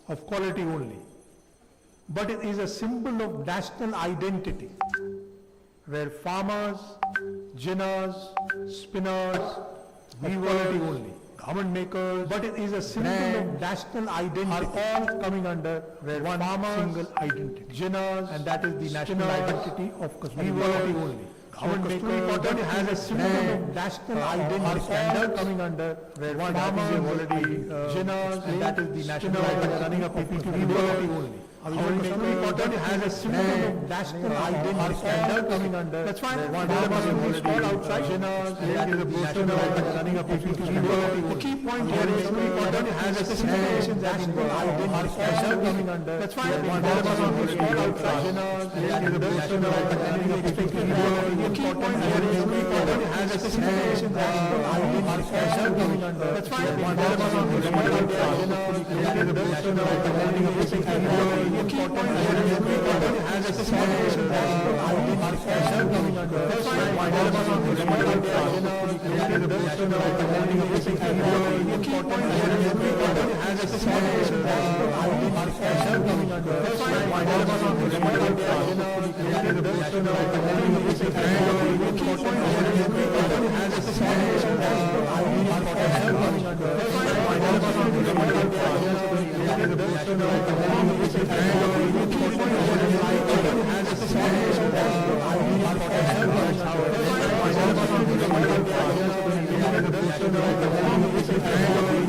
Of quality only, but it is a symbol of national identity where farmers, ginners, spinners, weavers, only, garment makers, but it is a symbol of national identity are all coming under where one single identity, ginners, and that is the national identity of weavers only. Government cotton has a symbol of national identity are coming under where one already ginners, and that is the national identity running a PPT only. Cotton has a symbol of national identity standard coming under. That's why one is all outside. Ginners, and that is the national identity running a PPT. The key point here is cotton has a symbol of national identity standard coming under. That's why one is all outside. Ginners, and that is the national identity running a PPT. The key point here is cotton has a symbol of national identity standard coming under. That's why one is all outside. Ginners, and that is the national identity running a PPT. The key point here is cotton has a symbol of national identity standard coming under. That's why one is all outside. Ginners, and that is the national identity running a PPT. The key point here is cotton has a symbol of national identity standard coming under. That's why one is all outside. Ginners, and that is the national identity running a PPT. The key point here is cotton has a symbol of national identity standard coming under. That's why one is all outside. Ginners, and that is the national identity running a PPT. The key point here is cotton has a symbol of national identity standard coming under. That's why one is all outside. Ginners, and that is the national identity running a PPT.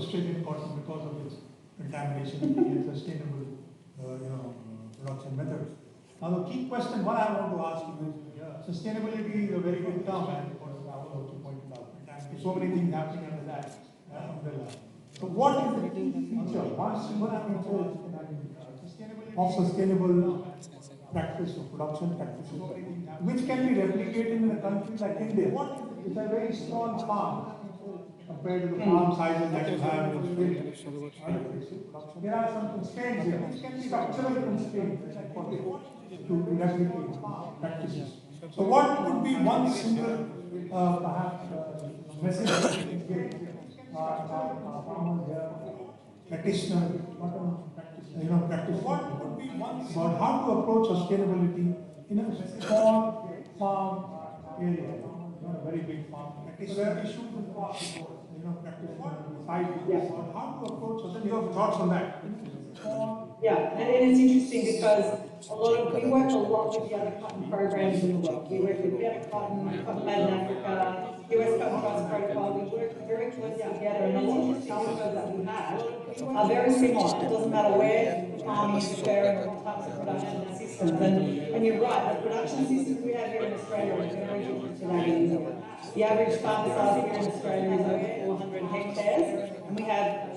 Australian cotton because of its contamination and sustainable, production methods. Now, the key question, what I want to ask you is, sustainability is a very good term, and also pointed out. So many things happening under that umbrella. So, what is the key feature? What I mean of sustainable practice of production practices, which can be replicated in a country like India, which are very small farms compared to the farm sizes that you have in Australia. There are some constraints here, which can be structural constraints to replicate practices. So what would be one single, perhaps, message that you can give farmers here, practitioners, practice what would be one about how to approach sustainability in a small farm area, not a very big farm. So there are issues with practice on how to approach sustainability. Your thoughts on that? Yeah, and it's interesting because we work a lot with the other cotton programs in the world. We work with Better Cotton, Cotton Made in Africa, US Cotton Trust Protocol. We work very closely together, and a lot of the challenges that we have are very similar. It doesn't matter where the farming is occurring or what types of production systems. And you're right, the production systems we have here in Australia are very different to that in Europe. The average farm size here in Australia is over 400 hectares, and we have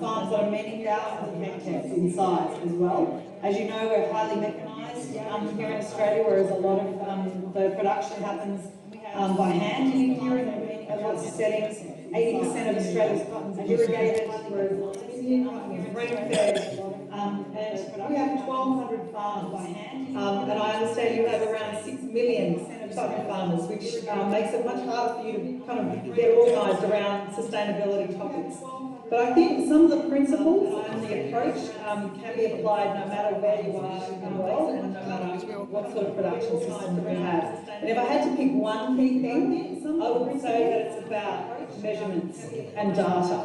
farms that are many thousands of hectares in size as well. As you know, we're highly mechanised here in Australia, whereas a lot of the production happens by hand in India and in lots of settings. 80% of Australia's cotton is irrigated, whereas Indian cotton is rain-fed. And we have 1,200 farms by hand. And I understand you have around 6 million cotton farmers, which makes it much harder for you to kind of get organised around sustainability topics. But I think some of the principles and the approach can be applied no matter where you are in the world and no matter what sort of production system we have. And if I had to pick one key thing, I would say that it's about measurements and data.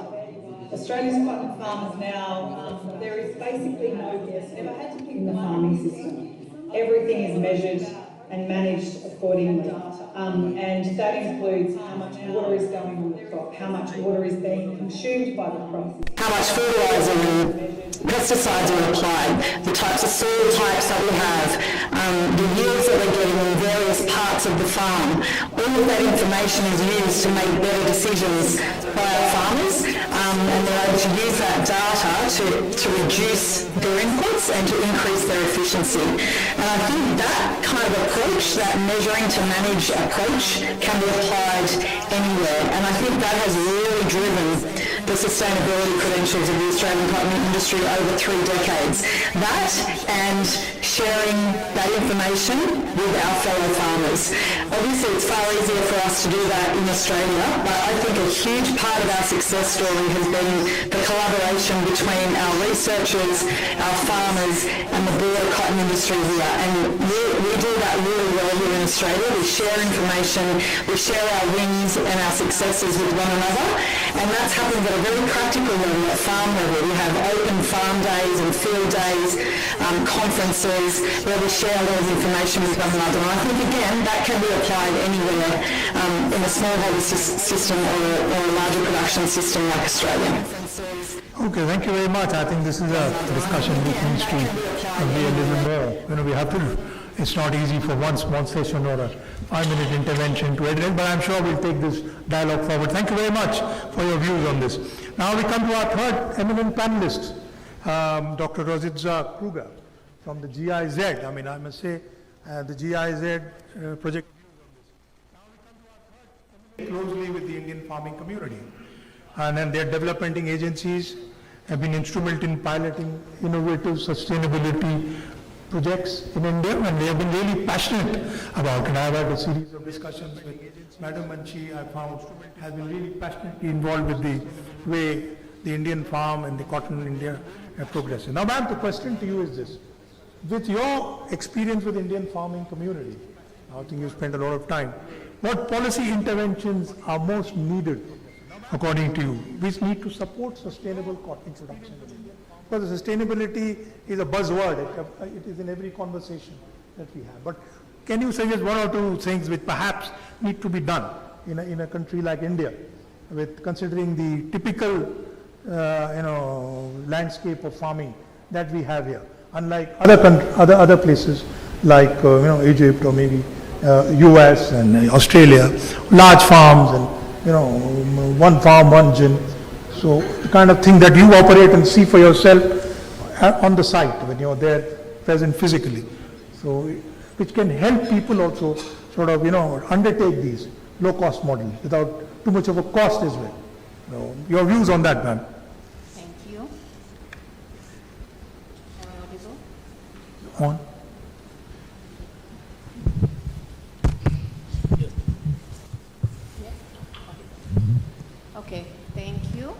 Australia's cotton farmers now, there is basically no guess. If I had to pick the farming system, everything is measured and managed accordingly. And that includes how much water is going on the crop, how much water is being consumed by the crop, how much fertiliser and pesticides are applied, the types of soil types that we have, the yields that we're getting in various parts of the farm. All of that information is used to make better decisions by our farmers, and they're able to use that data to reduce their inputs and to increase their efficiency. And I think that kind of approach, that measuring to manage approach, can be applied anywhere. And I think that has really driven the sustainability credentials of the Australian cotton industry over 3 decades. That and sharing that information with our fellow farmers. Obviously it's far easier for us to do that in Australia, but I think a huge part of our success story has been the collaboration between our researchers, our farmers and the broader cotton industry here. And we do that really well here in Australia. We share information, we share our wins and our successes with one another, and that's happened at a very practical level, at farm level. We have open farm days and field days, conferences where we share a lot of information with one another. And I think again that can be applied anywhere in a smallholder system or a larger production system like Australia. Okay, thank you very much. I think this is a discussion which needs to be a little more. We have to. It's not easy for one small session or a 5-minute intervention to address, but I'm sure we'll take this dialogue forward. Thank you very much for your views on this. Now we come to our third eminent panelist, Dr. Rositza Kruger from the GIZ. I mean, I must say the GIZ project closely with the Indian farming community. And then their development agencies have been instrumental in piloting innovative sustainability projects in India, and they have been really passionate about it. I've had a series of discussions with Madam Manchi. I found has been really passionately involved with the way the Indian farm and the cotton in India have progressed. Now, ma'am, the question to you is this. With your experience with Indian farming community, I think you spent a lot of time, what policy interventions are most needed, according to you, which need to support sustainable cotton production in India? Because sustainability is a buzzword. It is in every conversation that we have. But can you suggest 1 or 2 things which perhaps need to be done in a country like India, with considering the typical landscape of farming that we have here. Unlike other places like Egypt or maybe US and Australia, large farms and one farm, one gin. So the kind of thing that you operate and see for yourself on the site when you're there present physically. So which can help people also sort of undertake these low cost models without too much of a cost as well. Your views on that, ma'am? Thank you. On. Okay, thank you.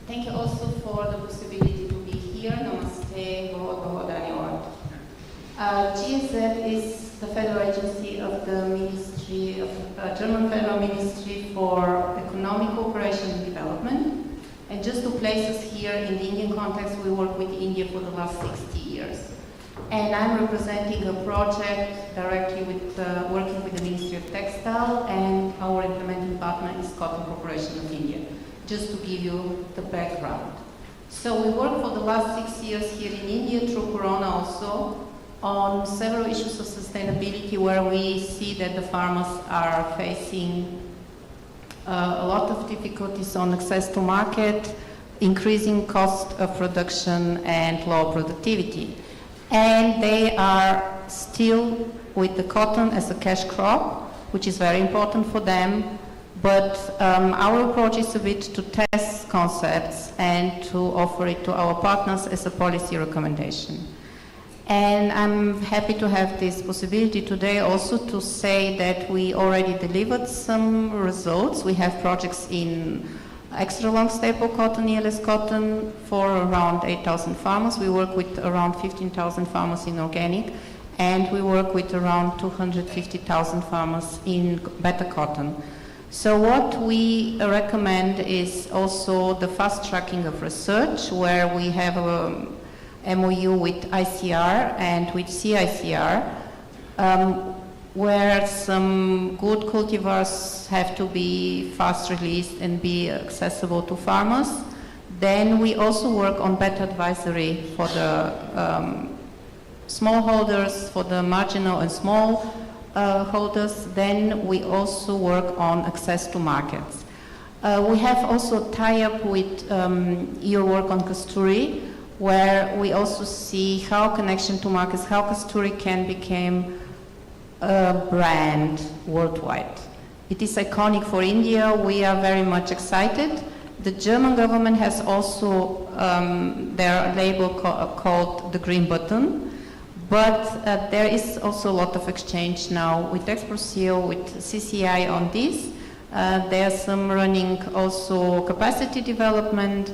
Thank you also for the possibility to be here. Namaste, Bahut Dhanyawad. GSZ is the federal agency of the Ministry of German Federal Ministry for Economic Cooperation and Development. And just to place us here in the Indian context, we work with India for the last 60 years. And I'm representing a project directly with working with the Ministry of Textile, and our implementing partner is Cotton Corporation of India, just to give you the background. So we work for the last 6 years here in India through Corona also on several issues of sustainability, where we see that the farmers are facing a lot of difficulties on access to market, increasing cost of production and low productivity. And they are still with the cotton as a cash crop, which is very important for them. But our approach is a bit to test concepts and to offer it to our partners as a policy recommendation. And I'm happy to have this possibility today also to say that we already delivered some results. We have projects in extra long staple cotton, ELS cotton, for around 8,000 farmers. We work with around 15,000 farmers in organic, and we work with around 250,000 farmers in beta cotton. So what we recommend is also the fast tracking of research, where we have a MOU with ICR and with CICR, where some good cultivars have to be fast released and be accessible to farmers. Then we also work on better advisory for the smallholders, for the marginal and small holders. Then we also work on access to markets. We have also tie-up with your work on Kasturi, where we also see how connection to markets, how Kasturi can become a brand worldwide. It is iconic for India. We are very much excited. The German government has also their label called the Green Button, but there is also a lot of exchange now with Exprosil, with CCI on this. There's some running also capacity development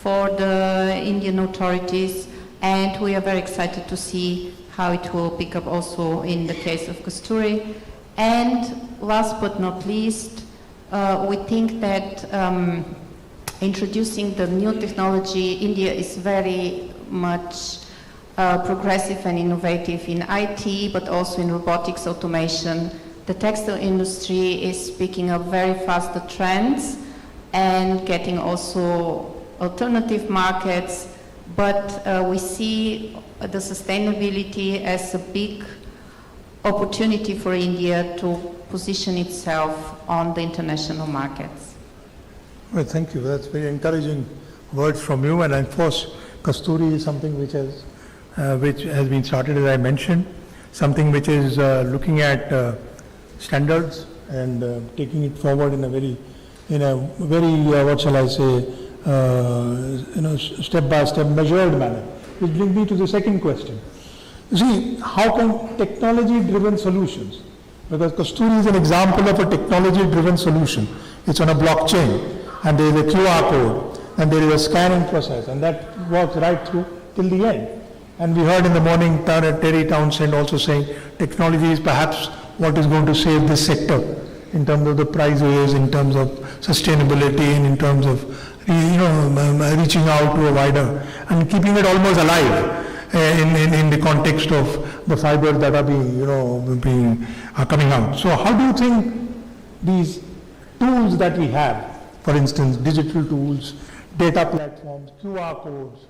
for the Indian authorities, and we are very excited to see how it will pick up also in the case of Kasturi. And last but not least, we think that introducing the new technology, India is very much progressive and innovative in IT, but also in robotics automation. The textile industry is picking up very fast the trends and getting also alternative markets, but we see the sustainability as a big opportunity for India to position itself on the international markets. Well, thank you. That's very encouraging words from you. And of course, Kasturi is something which has been started, as I mentioned, something which is looking at standards and taking it forward in a very what shall I say, step-by-step measured manner. Which brings me to the second question. You see, how can technology-driven solutions, because Kasturi is an example of a technology-driven solution. It's on a blockchain, and there is a QR code, and there is a scanning process, and that works right through till the end. And we heard in the morning Terry Townsend also saying technology is perhaps what is going to save this sector in terms of the prices, in terms of sustainability, and in terms of reaching out to a wider and keeping it almost alive in the context of the fibers that are coming out. So how do you think these tools that we have For instance, digital tools, data platforms, QR codes.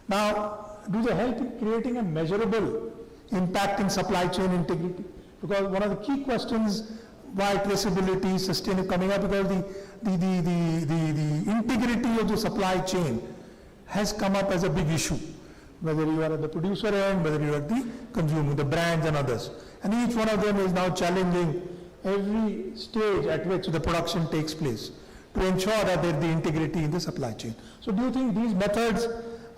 Now, do they help in creating a measurable impact in supply chain integrity? Because one of the key questions why traceability, sustainability coming up, because the integrity of the supply chain has come up as a big issue, whether you are at the producer end, whether you are at the consumer, the brands and others. And each one of them is now challenging every stage at which the production takes place to ensure that there is the integrity in the supply chain. So do you think these methods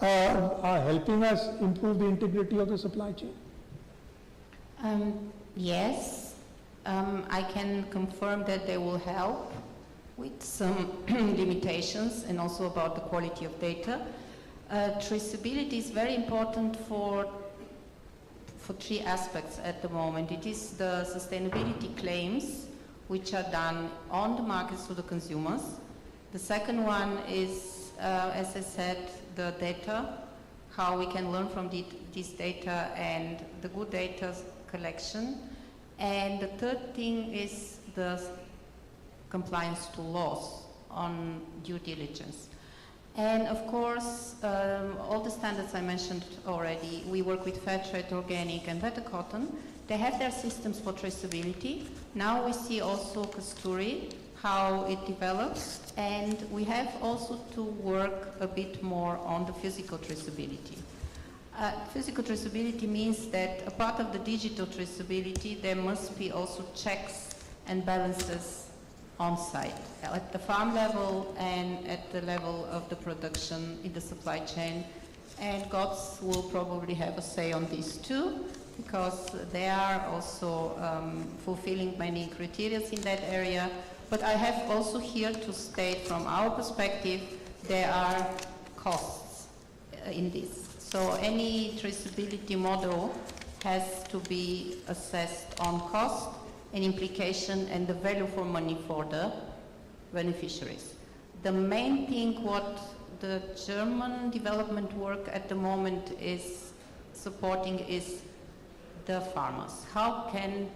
are helping us improve the integrity of the supply chain? Yes, I can confirm that they will help with some limitations and also about the quality of data. Traceability is very important for three aspects at the moment. It is the sustainability claims, which are done on the markets to the consumers. The second one is, as I said, the data, how we can learn from this data and the good data collection. And the third thing is the compliance to laws on due diligence. And of course, all the standards I mentioned already, we work with fair trade, organic and better cotton. They have their systems for traceability. Now we see also Kasturi, how it develops, and we have also to work a bit more on the physical traceability. Physical traceability means that a part of the digital traceability, there must be also checks and balances on site, at the farm level and at the level of the production in the supply chain. And GOTS will probably have a say on this too, because they are also fulfilling many criteria in that area. But I have also here to state from our perspective, there are costs in this. So any traceability model has to be assessed on cost and implication and the value for money for the beneficiaries. The main thing what the German development work at the moment is supporting is the farmers. How can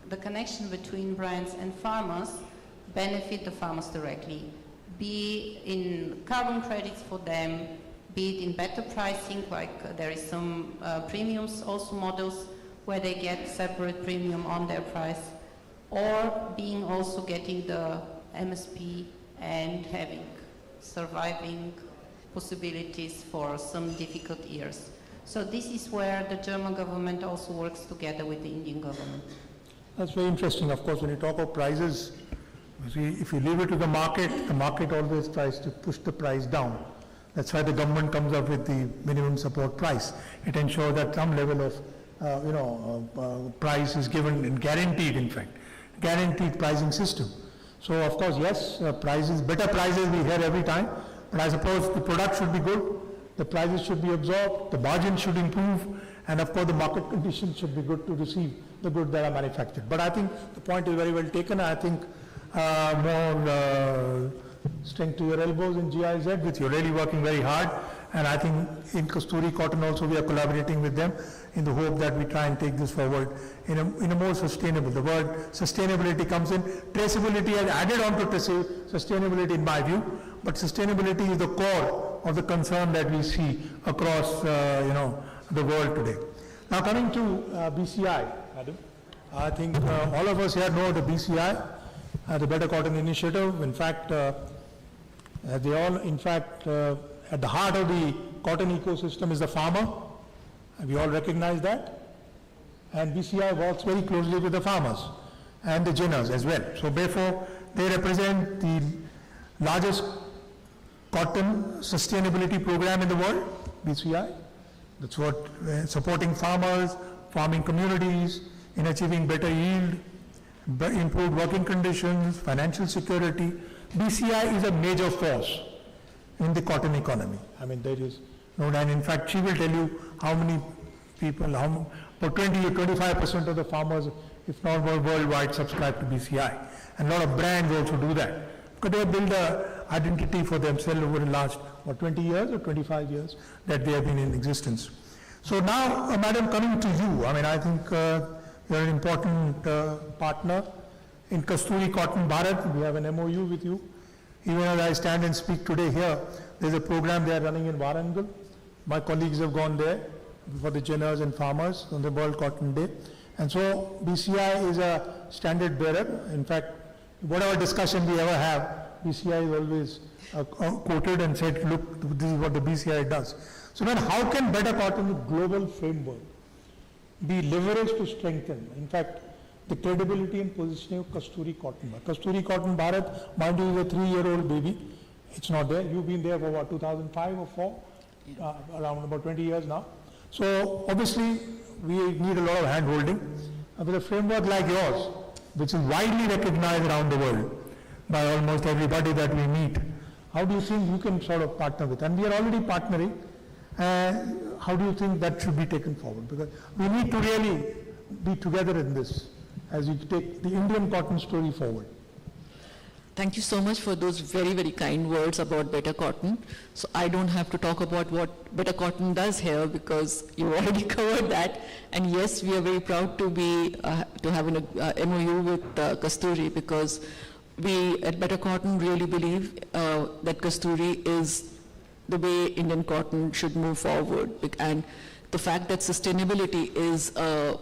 the connection between brands and farmers benefit the farmers directly? Be in carbon credits for them, be it in better pricing, like there is some premiums also models where they get separate premium on their price, or being also getting the MSP and having surviving possibilities for some difficult years. So this is where the German government also works together with the Indian government. That's very interesting. Of course, when you talk of prices, if you leave it to the market always tries to push the price down. That's why the government comes up with the minimum support price. It ensures that some level of price is given and guaranteed, in fact, guaranteed pricing system. So of course, yes, prices, better prices we hear every time, but I suppose the product should be good, the prices should be absorbed, the margin should improve, and of course the market conditions should be good to receive the goods that are manufactured. But I think the point is very well taken. I think more strength to your elbows in GIZ, which you're really working very hard. And I think in Kasturi Cotton also we are collaborating with them in the hope that we try and take this forward in a more sustainable. The word sustainability comes in. Traceability has added on to sustainability in my view, but sustainability is the core of the concern that we see across the world today. Now coming to BCI, Madam, I think all of us here know the BCI, the Better Cotton Initiative. In fact, at the heart of the cotton ecosystem is the farmer, and we all recognize that. And BCI works very closely with the farmers and the ginners as well. So therefore, they represent the largest cotton sustainability program in the world, BCI. That's what supporting farmers, farming communities in achieving better yield, improved working conditions, financial security. BCI is a major force in the cotton economy. I mean, there is no doubt. In fact, she will tell you how many people, for 20 or 25% of the farmers, if not more worldwide, subscribe to BCI. And a lot of brands also do that, because they have built an identity for themselves over the last, 20 years or 25 years that they have been in existence. So now, Madam, coming to you, I mean, I think you're an important partner in Kasturi Cotton Bharat. We have an MOU with you. Even as I stand and speak today here, there's a program they are running in Warangal. My colleagues have gone there for the ginners and farmers on the World Cotton Day. And so BCI is a standard bearer. In fact, whatever discussion we ever have, BCI is always quoted and said, look, this is what the BCI does. So then how can better cotton global framework be leveraged to strengthen, in fact, the credibility and positioning of Kasturi Cotton? Kasturi Cotton Bharat, mind you, is a 3-year-old baby. It's not there. You've been there for what, 2005 or 4? Around about 20 years now. So obviously, we need a lot of hand-holding. With a framework like yours, which is widely recognized around the world by almost everybody that we meet, how do you think you can sort of partner with? And we are already partnering. How do you think that should be taken forward? Because we need to really be together in this as we take the Indian cotton story forward. Thank you so much for those very, very kind words about Better Cotton. So I don't have to talk about what Better Cotton does here because you already covered that. And yes, we are very proud to be to have an MOU with Kasturi because we at Better Cotton really believe that Kasturi is the way Indian cotton should move forward. And the fact that sustainability is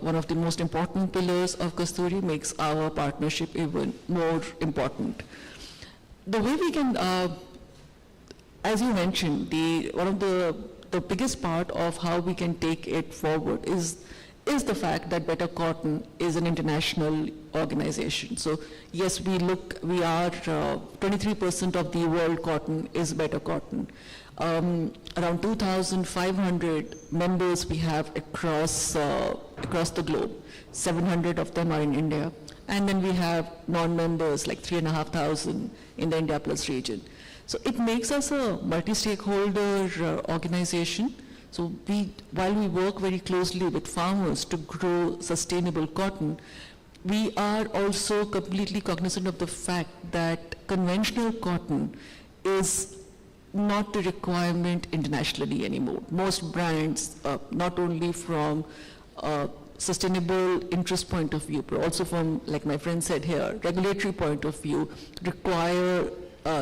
one of the most important pillars of Kasturi makes our partnership even more important. The way we can, as you mentioned, one of the biggest part of how we can take it forward is the fact that Better Cotton is an international organization. So yes, we are 23% of the world cotton is Better Cotton. Around 2,500 members we have across the globe. 700 of them are in India. And then we have non-members like 3,500 in the India Plus region. So it makes us a multi-stakeholder organization. So while we work very closely with farmers to grow sustainable cotton, we are also completely cognizant of the fact that conventional cotton is not the requirement internationally anymore. Most brands, not only from sustainable interest point of view, but also from, like my friend said here, regulatory point of view, require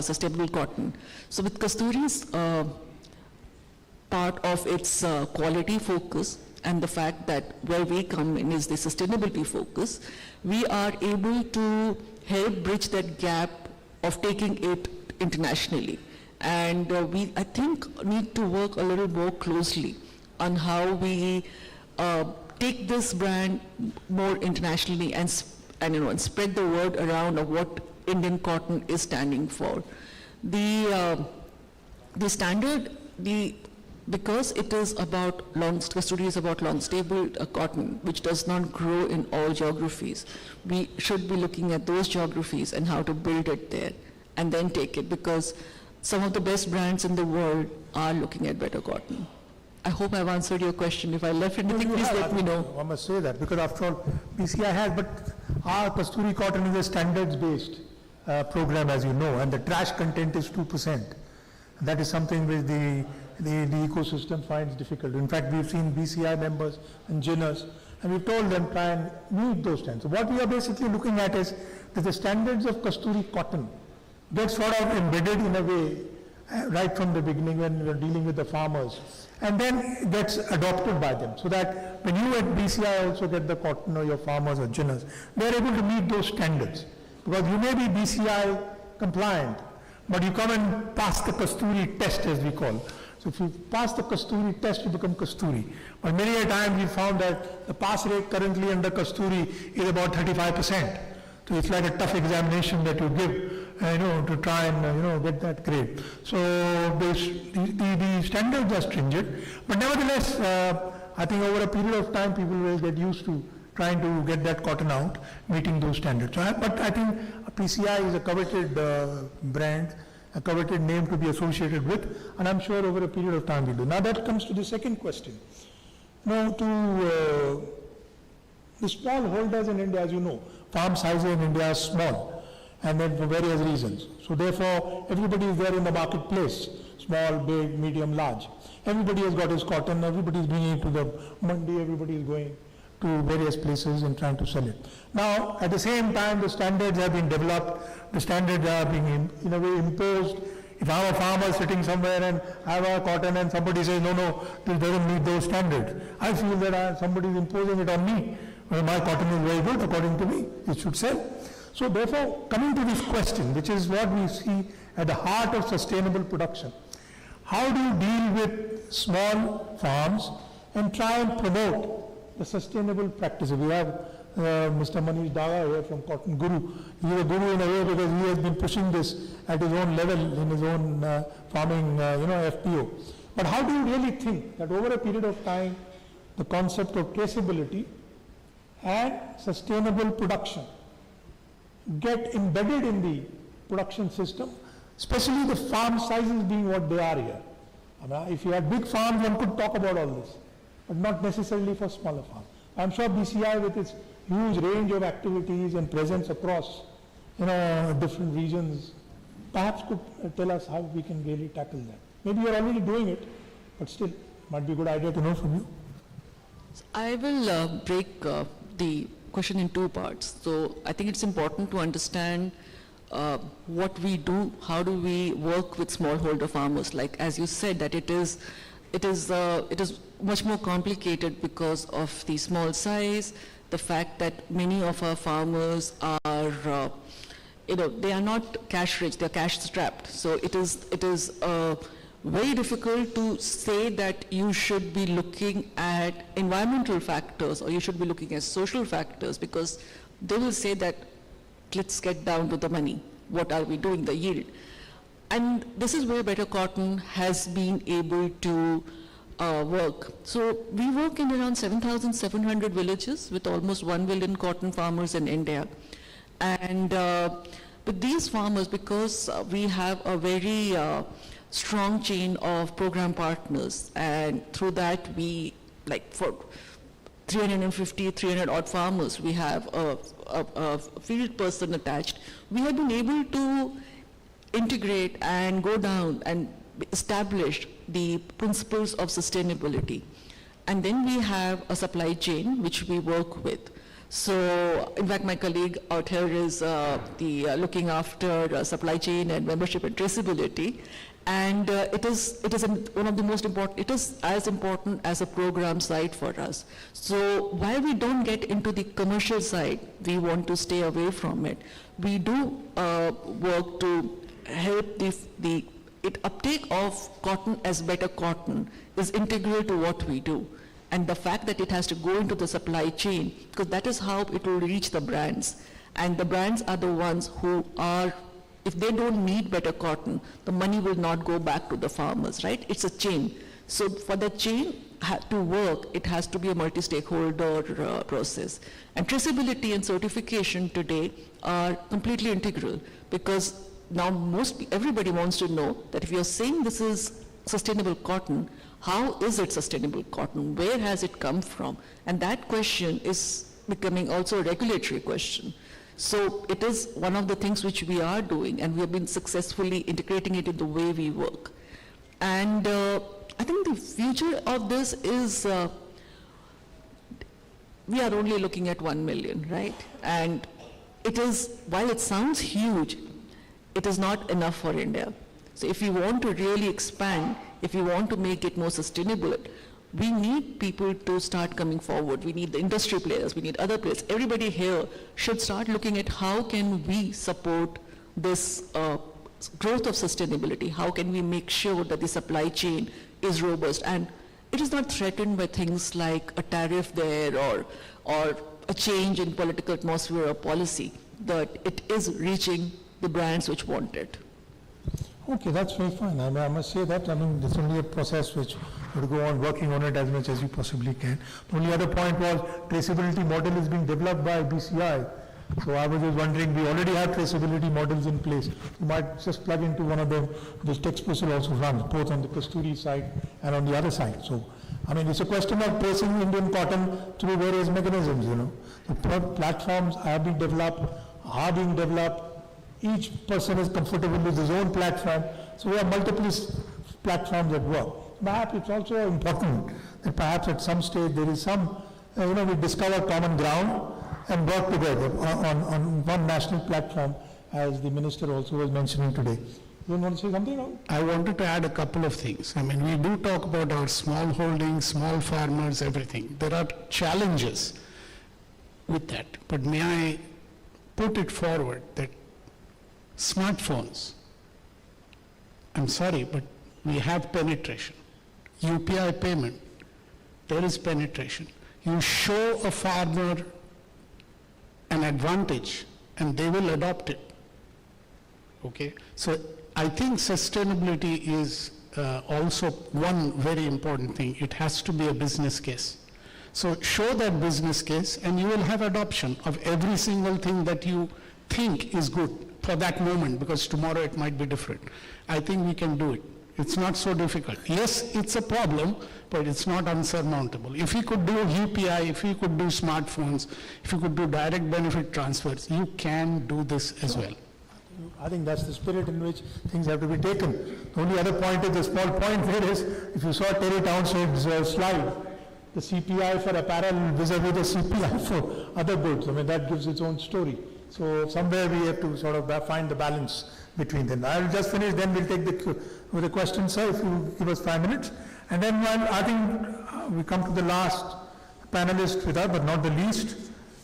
sustainable cotton. So with Kasturi's part of its quality focus and the fact that where we come in is the sustainability focus, we are able to help bridge that gap of taking it internationally. And we, I think, need to work a little more closely on how we take this brand more internationally and spread the word around of what Indian cotton is standing for. The standard, because it is about Kasturi is about long stable cotton, which does not grow in all geographies. We should be looking at those geographies and how to build it there and then take it, because some of the best brands in the world are looking at Better Cotton. I hope I've answered your question. If I left anything, please let me know. I must say that, because after all, PCI has, but our Kasturi Cotton is a standards-based program, as you know, and the trash content is 2%. That is something which the ecosystem finds difficult. In fact, we've seen BCI members and ginners, and we've told them try and meet those standards. So what we are basically looking at is that the standards of Kasturi Cotton get sort of embedded in a way right from the beginning when we're dealing with the farmers, and then gets adopted by them, so that when you at BCI also get the cotton, or your farmers or ginners, they're able to meet those standards. Because you may be BCI compliant, but you come and pass the Kasturi test, as we call. So if you pass the Kasturi test, you become Kasturi. But many a time we found that the pass rate currently under Kasturi is about 35%. So it's like a tough examination that you give, to try and, get that grade. So the standards are stringent, but nevertheless, I think over a period of time, people will get used to trying to get that cotton out, meeting those standards. But I think PCI is a coveted brand, a coveted name to be associated with, and I'm sure over a period of time we do. Now that comes to the second question. Now to the small holders in India, as you know, farm sizes in India are small, and then for various reasons. So therefore, everybody is there in the marketplace, small, big, medium, large. Everybody has got his cotton, everybody is bringing it to the mandi, everybody is going to various places and trying to sell it. Now, at the same time, the standards have been developed, the standards are being in a way imposed. If I'm a farmer sitting somewhere and I have a cotton and somebody says, no, this doesn't meet those standards, I feel that somebody is imposing it on me. Well, my cotton is very good, according to me, it should sell. So therefore, coming to this question, which is what we see at the heart of sustainable production, how do you deal with small farms and try and promote the sustainable practices? We have Mr. Manish Daga here from Cotton Guru. He is a guru in a way because he has been pushing this at his own level in his own farming, FPO. But how do you really think that over a period of time, the concept of traceability and sustainable production get embedded in the production system, especially the farm sizes being what they are here? I mean, if you had big farms, one could talk about all this, but not necessarily for smaller farms. I'm sure BCI, with its huge range of activities and presence across different regions, perhaps could tell us how we can really tackle that. Maybe you're already doing it, but still, might be a good idea to know from you. I will break the question in two parts. So I think it's important to understand what we do, how do we work with smallholder farmers. Like as you said, that it is much more complicated because of the small size, the fact that many of our farmers are, they are not cash rich, they are cash strapped. So it is very difficult to say that you should be looking at environmental factors or you should be looking at social factors, because they will say that let's get down to the money. What are we doing, the yield? And this is where Better Cotton has been able to work. So we work in around 7,700 villages with almost 1 million cotton farmers in India. And with these farmers, because we have a very strong chain of program partners, and through that we, like for 300 odd farmers, we have a field person attached. We have been able to integrate and go down and establish the principles of sustainability. And then we have a supply chain which we work with. So, in fact, my colleague out here is looking after supply chain and membership and traceability. And it is one of the most important, it is as important as a program side for us. So while we don't get into the commercial side, we want to stay away from it. We do work to help the uptake of cotton as Better Cotton is integral to what we do. And the fact that it has to go into the supply chain, because that is how it will reach the brands. And the brands are the ones who are, if they don't need Better Cotton, the money will not go back to the farmers, right? It's a chain. So for the chain to work, it has to be a multi-stakeholder process. And traceability and certification today are completely integral, because now everybody wants to know that if you're saying this is sustainable cotton, how is it sustainable cotton? Where has it come from? And that question is becoming also a regulatory question. So it is one of the things which we are doing, and we have been successfully integrating it in the way we work. And I think the future of this is, we are only looking at 1 million, right? And it is, while it sounds huge, it is not enough for India. So if you want to really expand, if you want to make it more sustainable, we need people to start coming forward. We need the industry players, we need other players. Everybody here should start looking at how can we support this growth of sustainability? How can we make sure that the supply chain is robust? And it is not threatened by things like a tariff there or a change in political atmosphere or policy, but it is reaching the brands which want it. Okay, that's very fine. I must say that, it's only a process which you go on working on it as much as you possibly can. The only other point was traceability model is being developed by BCI. So I was just wondering, we already have traceability models in place. You might just plug into one of them. This Textile will also run, both on the Kasturi side and on the other side. So, it's a question of tracing Indian cotton through various mechanisms, The platforms have been developed, are being developed. Each person is comfortable with his own platform. So we have multiple platforms at work. Perhaps it's also important that perhaps at some stage there is some we discover common ground and work together on one national platform, as the minister also was mentioning today. You want to say something, Rahul? I wanted to add a couple of things. I mean, we do talk about our small holdings, small farmers, everything. There are challenges with that. But may I put it forward that smartphones, I'm sorry, but we have penetration. UPI payment, there is penetration. You show a farmer an advantage and they will adopt it. Okay? So I think sustainability is also one very important thing. It has to be a business case. So show that business case and you will have adoption of every single thing that you think is good for that moment, because tomorrow it might be different. I think we can do it. It's not so difficult. Yes, it's a problem, but it's not unsurmountable. If we could do UPI, if we could do smartphones, if we could do direct benefit transfers, you can do this as well. I think that's the spirit in which things have to be taken. The only other point is, the small point there is, if you saw Terry Townsend's slide, the CPI for apparel vis-a-vis the CPI for other goods, I mean, that gives its own story. So somewhere we have to sort of find the balance between them. I'll just finish, then we'll take the questions, sir, if you give us 5 minutes. And then I think we come to the last panelist with us, but not the least,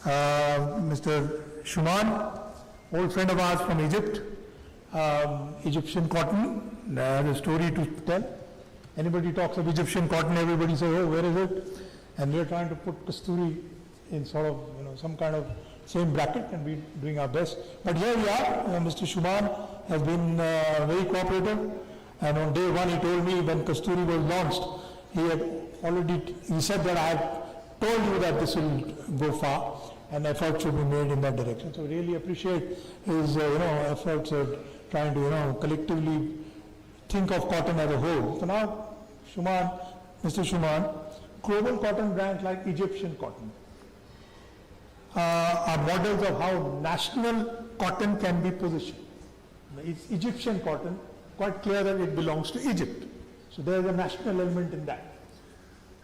Mr. Shuman, old friend of ours from Egypt, Egyptian cotton, the story to tell. Anybody talks of Egyptian cotton, everybody says, oh, where is it? And we're trying to put Kasturi in sort of, some kind of same bracket, and we're doing our best. But here we are. Mr. Shuman has been very cooperative, and on day one he told me when Kasturi was launched, he said that I have told you that this will go far, and efforts should be made in that direction. So really appreciate his efforts of trying to collectively think of cotton as a whole. So now, Mr. Shuman, global cotton brands like Egyptian cotton are models of how national cotton can be positioned. It's Egyptian cotton, quite clear that it belongs to Egypt. So there is a national element in that.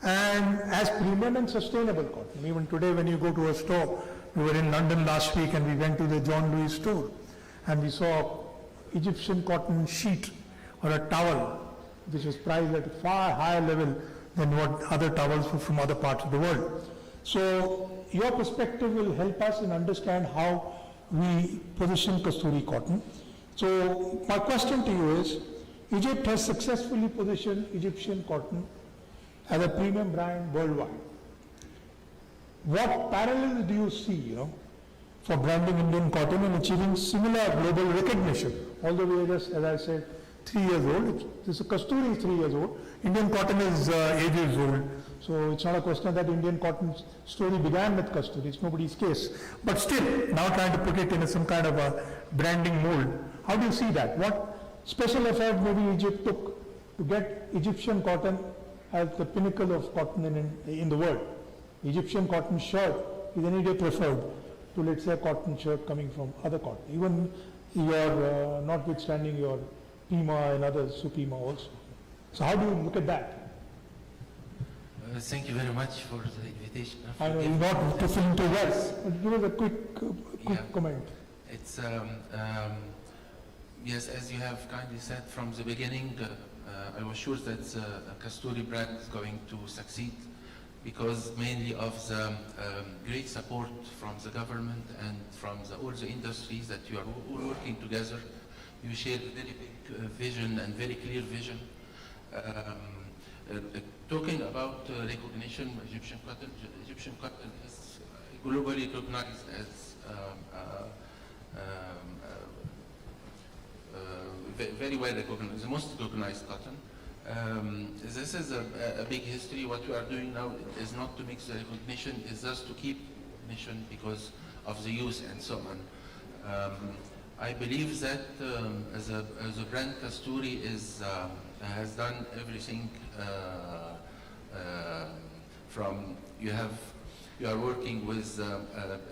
And as premium and sustainable cotton, even today when you go to a store, we were in London last week and we went to the John Lewis store and we saw Egyptian cotton sheet or a towel which was priced at a far higher level than what other towels from other parts of the world. So your perspective will help us in understand how we position Kasturi cotton. So my question to you is, Egypt has successfully positioned Egyptian cotton as a premium brand worldwide. What parallels do you see, for branding Indian cotton and achieving similar global recognition? Although we are just, as I said, 3 years old. This Kasturi is 3 years old. Indian cotton is 8 years old. So it's not a question that Indian cotton story began with Kasturi. It's nobody's case. But still, now trying to put it in some kind of a branding mold. How do you see that? What special effort maybe Egypt took to get Egyptian cotton as the pinnacle of cotton in the world? Egyptian cotton shirt is any day preferred to, let's say, a cotton shirt coming from other cotton. Even your, notwithstanding your Pima and others, Supima also. So how do you look at that? Thank you very much for the invitation. I know you're not to fill into words, but give us a quick comment. It's, yes, as you have kindly said from the beginning, I was sure that the Kasturi brand is going to succeed because mainly of the great support from the government and from all the industries that you are all working together. You share a very big vision and very clear vision. Talking about recognition, Egyptian cotton is globally recognized as very well recognized, the most recognized cotton. This is a big history. What we are doing now is not to mix the recognition, it's just to keep recognition because of the use and so on. I believe that as a brand, Kasturi has done everything from you are working with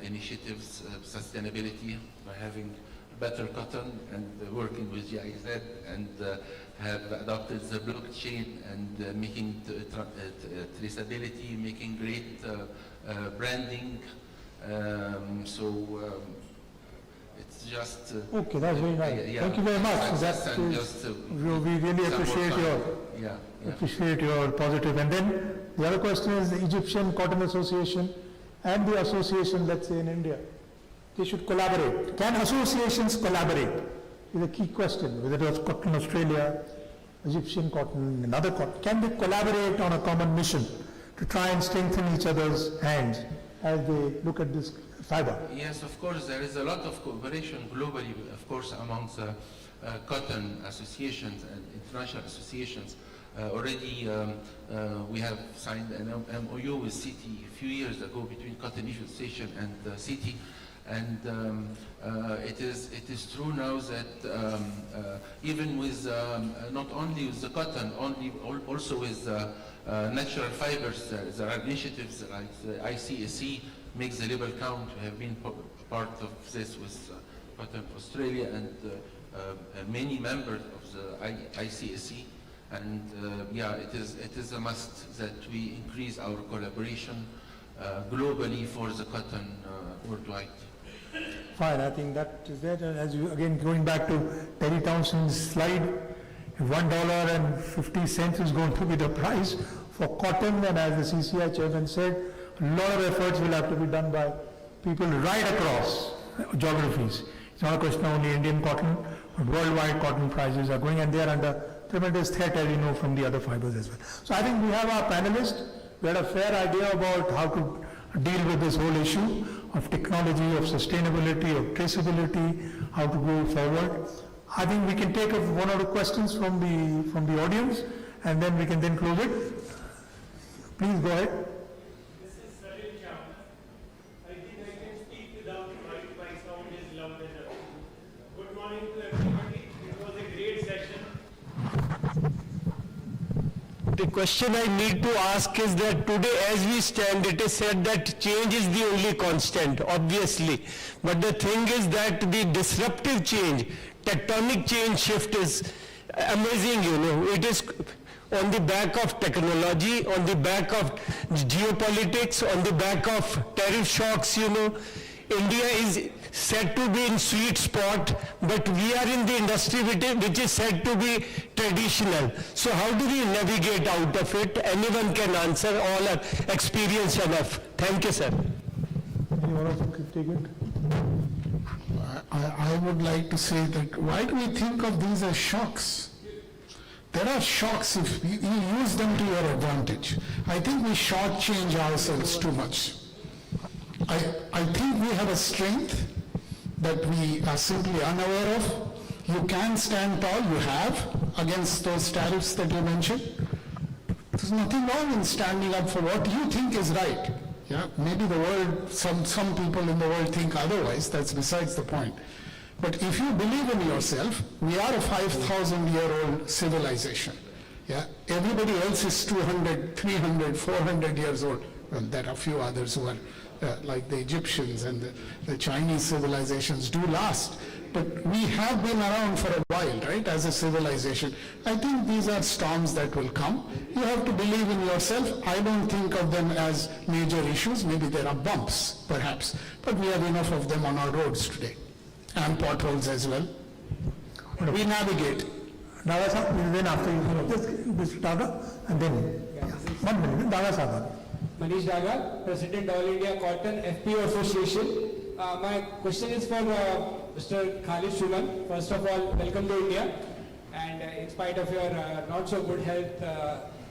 initiatives, sustainability by having better cotton and working with GIZ and have adopted the blockchain and making traceability, making great branding. It's just... Okay, that's very nice. yeah, Thank you very much. success That and is, just, we really some more appreciate time. your Yeah, yeah. appreciate your positive. And then the other question is the Egyptian Cotton Association and the association, let's say in India, they should collaborate. Can associations collaborate? Is a key question. Whether it was Cotton Australia, Egyptian cotton, another cotton, can they collaborate on a common mission to try and strengthen each other's hands as they look at this fiber? Yes, of course, there is a lot of cooperation globally, of course, amongst cotton associations and international associations. Already we have signed an MOU with CITI a few years ago between Cotton Issue Station and CITI. And it is true now that even with not only with the cotton, also with natural fibers, there are initiatives like the ICSC makes the label count. We have been part of this with Cotton Australia and many members of the ICSC. And yeah, it is a must that we increase our collaboration globally for the cotton worldwide. Fine, I think that is that. And as you, again, going back to Terry Townsend's slide, if $1.50 is going to be the price for cotton, and as the CCI chairman said, a lot of efforts will have to be done by people right across geographies. It's not a question of only Indian cotton, but worldwide cotton prices are going, and they are under tremendous threat, as you know, from the other fibers as well. So I think we have our panelists. We had a fair idea about how to deal with this whole issue of technology, of sustainability, of traceability, how to go forward. I think we can take one or two questions from the audience, and then we can then close it. Please go ahead. This is Salil Cham. I think I can speak without mic. My sound is loud enough. Good morning to everybody. It was a great session. The question I need to ask is that today as we stand, it is said that change is the only constant, obviously. But the thing is that the disruptive change, tectonic change shift is amazing, you know. It is on the back of technology, on the back of geopolitics, on the back of tariff shocks, you know. India is said to be in sweet spot, but we are in the industry which is said to be traditional. So how do we navigate out of it? Anyone can answer, all are experienced enough. Thank you, sir. Anyone else could take it? I would like to say that why do we think of these as shocks? There are shocks if you use them to your advantage. I think we shortchange ourselves too much. I think we have a strength that we are simply unaware of. You can stand tall, you have, against those tariffs that you mentioned. There's nothing wrong in standing up for what you think is right. Yeah, maybe the world, some people in the world think otherwise, that's besides the point. But if you believe in yourself, we are a 5,000-year-old civilization. Yeah, everybody else is 200, 300, 400 years old. Well, there are a few others who are like the Egyptians and the Chinese civilizations do last. But we have been around for a while, right, as a civilization. I think these are storms that will come. You have to believe in yourself. I don't think of them as major issues. Maybe there are bumps, perhaps. But we have enough of them on our roads today. And potholes as well. We navigate. Daga Sahab, then after you finish this Daga, and then, 1 minute, Daga Sahab. Manish Daga, President All India Cotton FPO Association. My question is for Mr. Khalid Shuman. First of all, welcome to India. And in spite of your not so good health,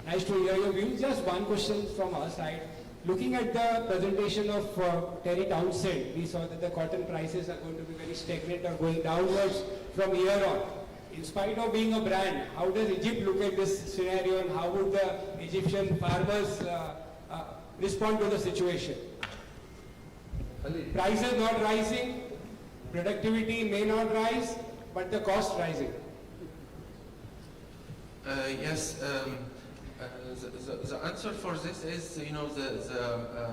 nice to hear your views. Just one question from our side. Looking at the presentation of Terry Townsend, we saw that the cotton prices are going to be very stagnant or going downwards from here on. In spite of being a brand, how does Egypt look at this scenario, and how would the Egyptian farmers respond to the situation? Prices not rising, productivity may not rise, but the cost rising. Yes, the answer for this is, you know,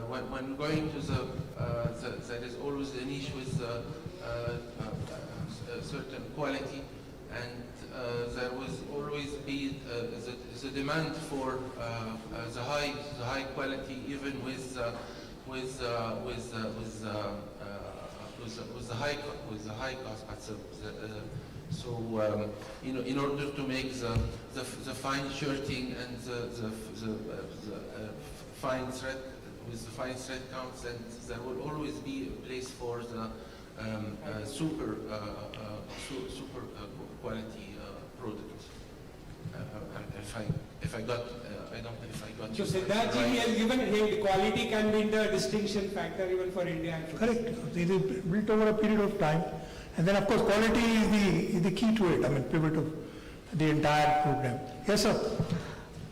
when going to there is always an issue with certain quality, and there was always be the demand for the high quality, even with the high cost. So in order to make the fine shirting and the fine thread with the fine thread counts, and there will always be a place for the super quality product. If I got, I don't know if I got So you Siddharth ji, right. he has given hint, quality can be the distinction factor even for India. and for- Correct. It is built over a period of time. And then, of course, quality is the key to it, I mean, pivot of the entire program. Yes, sir.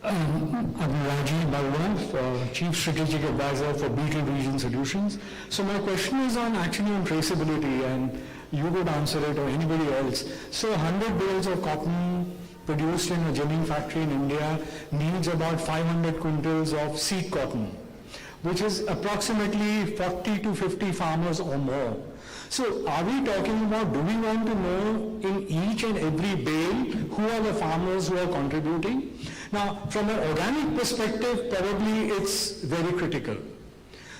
I'm Rajiv Bhagwan, Chief Strategic Advisor for Beetle Region Solutions. So my question is on traceability, and you would answer it or anybody else. So 100 bales of cotton produced in a ginning factory in India needs about 500 quintals of seed cotton, which is approximately 40 to 50 farmers or more. So are we talking about, do we want to know in each and every bale who are the farmers who are contributing? Now, from an organic perspective, probably it's very critical.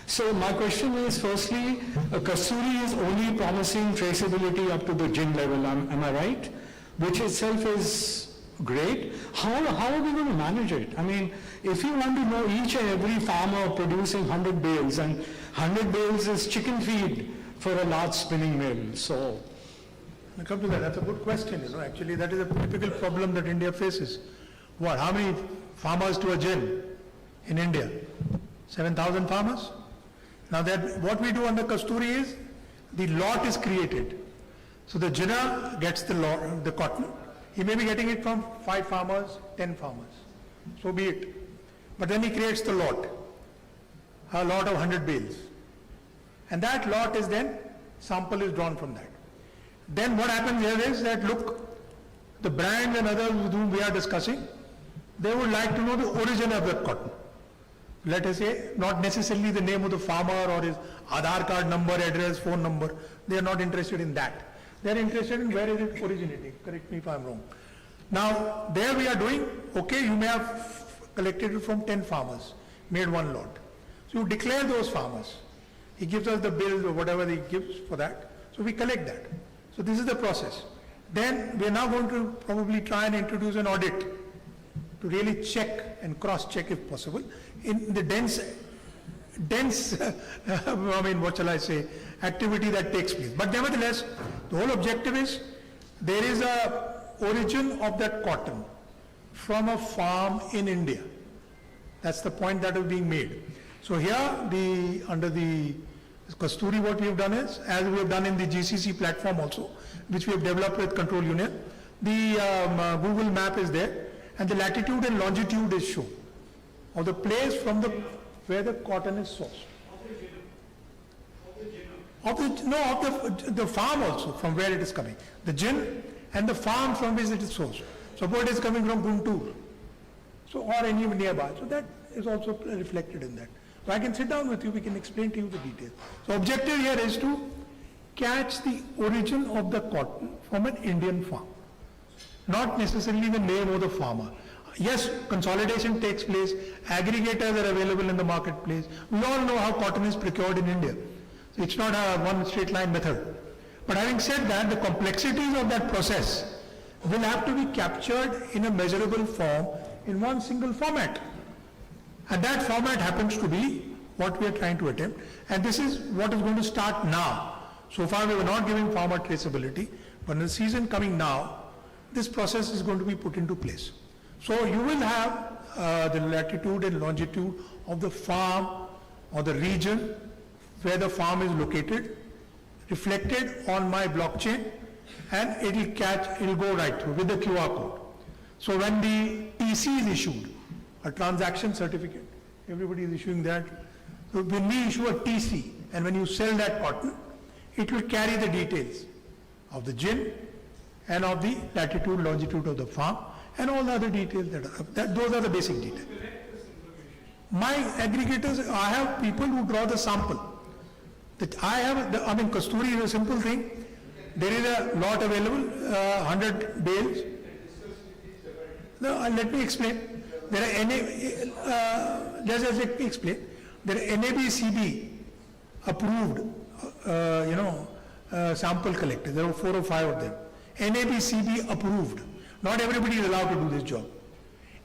So my question is, firstly, Kasturi is only promising traceability up to the gin level, am I right? Which itself is great. How are we going to manage it? I mean, if you want to know each and every farmer producing 100 bales, and 100 bales is chicken feed for a large spinning mill, so. I'll come to that. That's a good question. Actually, that is a typical problem that India faces. What? How many farmers to a gin in India? 7,000 farmers? Now that what we do under Kasturi is the lot is created. So the ginner gets the lot, the cotton. He may be getting it from 5 farmers, 10 farmers. So be it. But then he creates the lot, a lot of 100 bales. And that lot is then, sample is drawn from that. Then what happens here is that, look, the brands and others with whom we are discussing, they would like to know the origin of that cotton. Let us say, not necessarily the name of the farmer or his Aadhaar card number, address, phone number. They are not interested in that. They are interested in where is it originating. Correct me if I am wrong. Now, there we are doing, okay, you may have collected it from 10 farmers, made one lot. So you declare those farmers. He gives us the bills or whatever he gives for that. So we collect that. So this is the process. Then we are now going to probably try and introduce an audit to really check and cross-check if possible in the dense, I mean, what shall I say, activity that takes place. But nevertheless, the whole objective is there is a origin of that cotton from a farm in India. That's the point that is being made. So here, under the Kasturi, what we have done is, as we have done in the GCC platform also, which we have developed with Control Union, the Google map is there, and the latitude and longitude is shown of the place from where the cotton is sourced. Of the farm also, from where it is coming. The gin and the farm from which it is sourced. Suppose it is coming from Guntur, so or any nearby. So that is also reflected in that. So I can sit down with you, we can explain to you the details. So objective here is to catch the origin of the cotton from an Indian farm. Not necessarily the name of the farmer. Yes, consolidation takes place, aggregators are available in the marketplace. We all know how cotton is procured in India. So it's not a one straight line method. But having said that, the complexities of that process will have to be captured in a measurable form in one single format. And that format happens to be what we are trying to attempt. And this is what is going to start now. So far we were not giving farmer traceability, but in the season coming now, this process is going to be put into place. So you will have the latitude and longitude of the farm or the region where the farm is located, reflected on my blockchain, and it will go right through with the QR code. So when the TC is issued, a transaction certificate, everybody is issuing that. So when we issue a TC, and when you sell that cotton, it will carry the details of the gin and of the latitude, longitude of the farm, and all the other details those are the basic details. My aggregators, I have people who draw the sample. Kasturi is a simple thing. There is a lot available, 100 bales. No, let me explain. There are let me explain. There are NABCB approved, sample collectors. There are 4 or 5 of them. NABCB approved. Not everybody is allowed to do this job.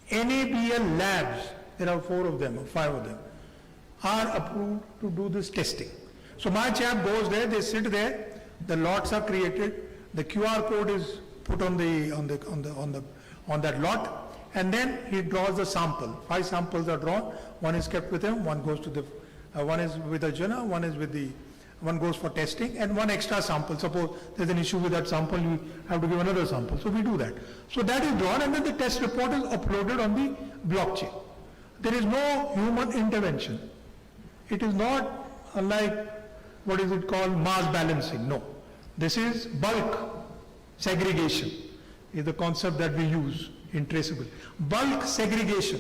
NABL labs, there are 4 of them or 5 of them, are approved to do this testing. So my chap goes there, they sit there, the lots are created, the QR code is put on that lot, and then he draws the sample. 5 samples are drawn, 1 is kept with him, 1 goes to the, 1 is with the Jannah, 1 is with the, 1 goes for testing, and 1 extra sample. Suppose there's an issue with that sample, you have to give another sample. So we do that. So that is drawn, and then the test report is uploaded on the blockchain. There is no human intervention. It is not like, what is it called, mass balancing. No. This is bulk segregation, is the concept that we use in traceable. Bulk segregation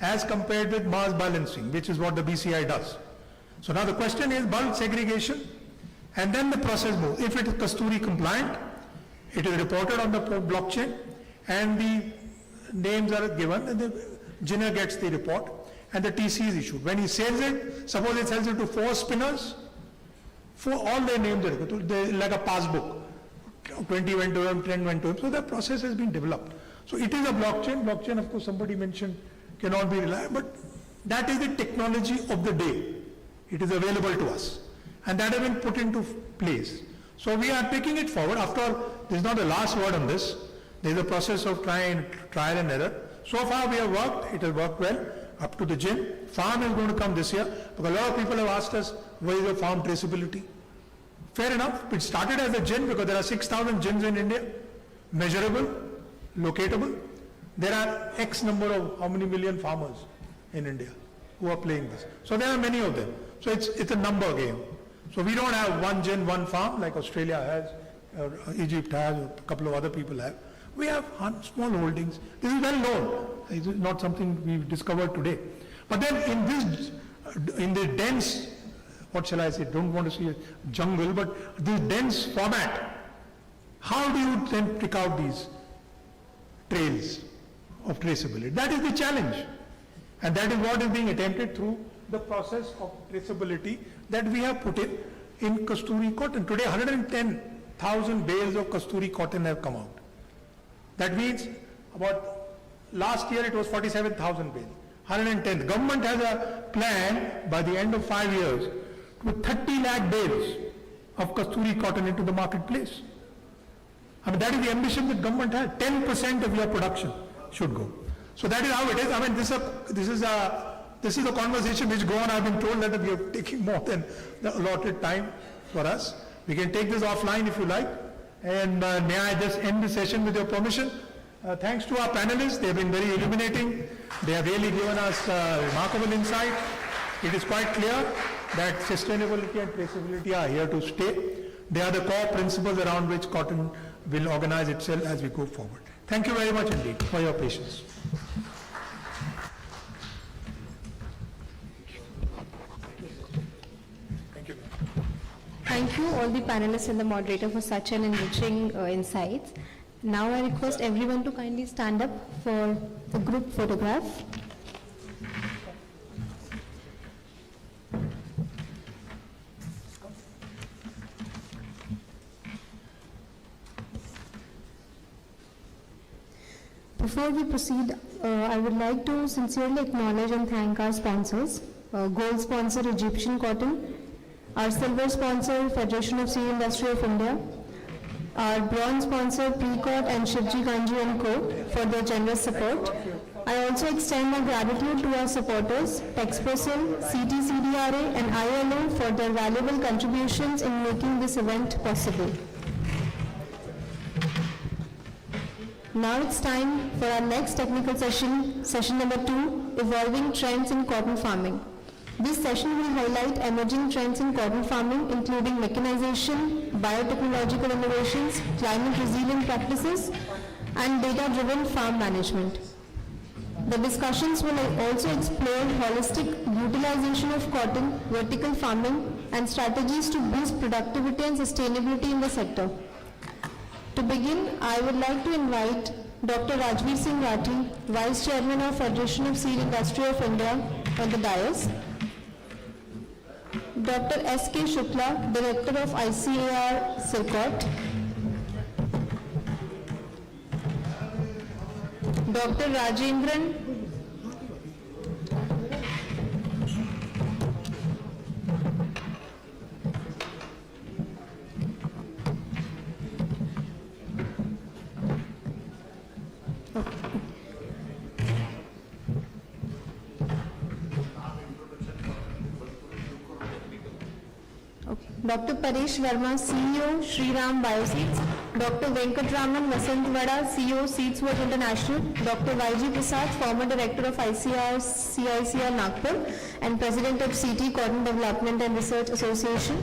as compared with mass balancing, which is what the BCI does. So now the question is bulk segregation, and then the process moves. If it is Kasturi compliant, it is reported on the blockchain, and the names are given, and the Jinner gets the report, and the TC is issued. When he sells it, suppose he sells it to 4 spinners, for all their names are like a passbook. 20 went to him, 10 went to him. So the process has been developed. So it is a blockchain. Blockchain, of course, somebody mentioned cannot be reliable, but that is the technology of the day. It is available to us, and that has been put into place. So we are taking it forward. After all, this is not the last word on this. There is a process of trial and error. So far we have worked, it has worked well, up to the gin. Farm is going to come this year, because a lot of people have asked us, where is the farm traceability? Fair enough, it started as a gin because there are 6,000 gins in India, measurable, locatable. There are X number of how many million farmers in India who are playing this. So there are many of them. So it's a number game. So we don't have one gin, one farm like Australia has, or Egypt has, or a couple of other people have. We have small holdings. This is well known. It is not something we've discovered today. But then in the dense, what shall I say, don't want to see a jungle, but this dense format, how do you then pick out these trails of traceability? That is the challenge. And that is what is being attempted through the process of traceability that we have put in Kasturi cotton. Today 110,000 bales of Kasturi cotton have come out. That means about last year it was 47,000 bales. 110. The government has a plan by the end of 5 years to put 30 lakh bales of Kasturi cotton into the marketplace. I mean, that is the ambition that government has. 10% of your production should go. So that is how it is. I mean, this is a conversation which go on. I've been told that we are taking more than the allotted time for us. We can take this offline if you like. And may I just end the session with your permission? Thanks to our panelists. They have been very illuminating. They have really given us remarkable insight. It is quite clear that sustainability and traceability are here to stay. They are the core principles around which cotton will organize itself as we go forward. Thank you very much indeed for your patience. Thank you all the panelists and the moderator for such an enriching insights. Now I request everyone to kindly stand up for the group photograph. Before we proceed, I would like to sincerely acknowledge and thank our sponsors, gold sponsor Egyptian Cotton, our silver sponsor Federation of Steel Industry of India, our bronze sponsor Precot and Shivji Ganji & Co. for their generous support. I also extend my gratitude to our supporters, Textile, CITI, CDRA and ILO for their valuable contributions in making this event possible. Now it's time for our next technical session, session number 2, Evolving Trends in Cotton Farming. This session will highlight emerging trends in cotton farming, including mechanization, biotechnological innovations, climate resilient practices, and data-driven farm management. The discussions will also explore holistic utilization of cotton, vertical farming, and strategies to boost productivity and sustainability in the sector. To begin, I would like to invite Dr. Rajveer Singh Rathi, Vice Chairman of Federation of Steel Industry of India, on the dais. Dr. S.K. Shukla, Director of ICAR, Silcott. Dr. Rajendran Dr. Paresh Verma, CEO, Shriram Bioseeds. Dr. Venkatraman Vasantwada, CEO, Seedsworth International. Dr. Y.G. Prasad, former Director of CICR Nagpur and President of CITI, Cotton Development and Research Association.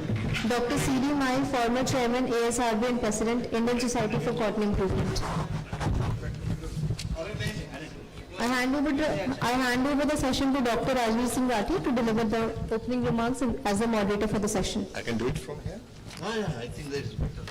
Dr. C.D. Mai, former Chairman, ASRB and President, Indian Society for Cotton Improvement. I hand over the session to Dr. Rajveer Singh Rathi to deliver the opening remarks as the moderator for the session. I can do it from here? Yeah, I think that is better.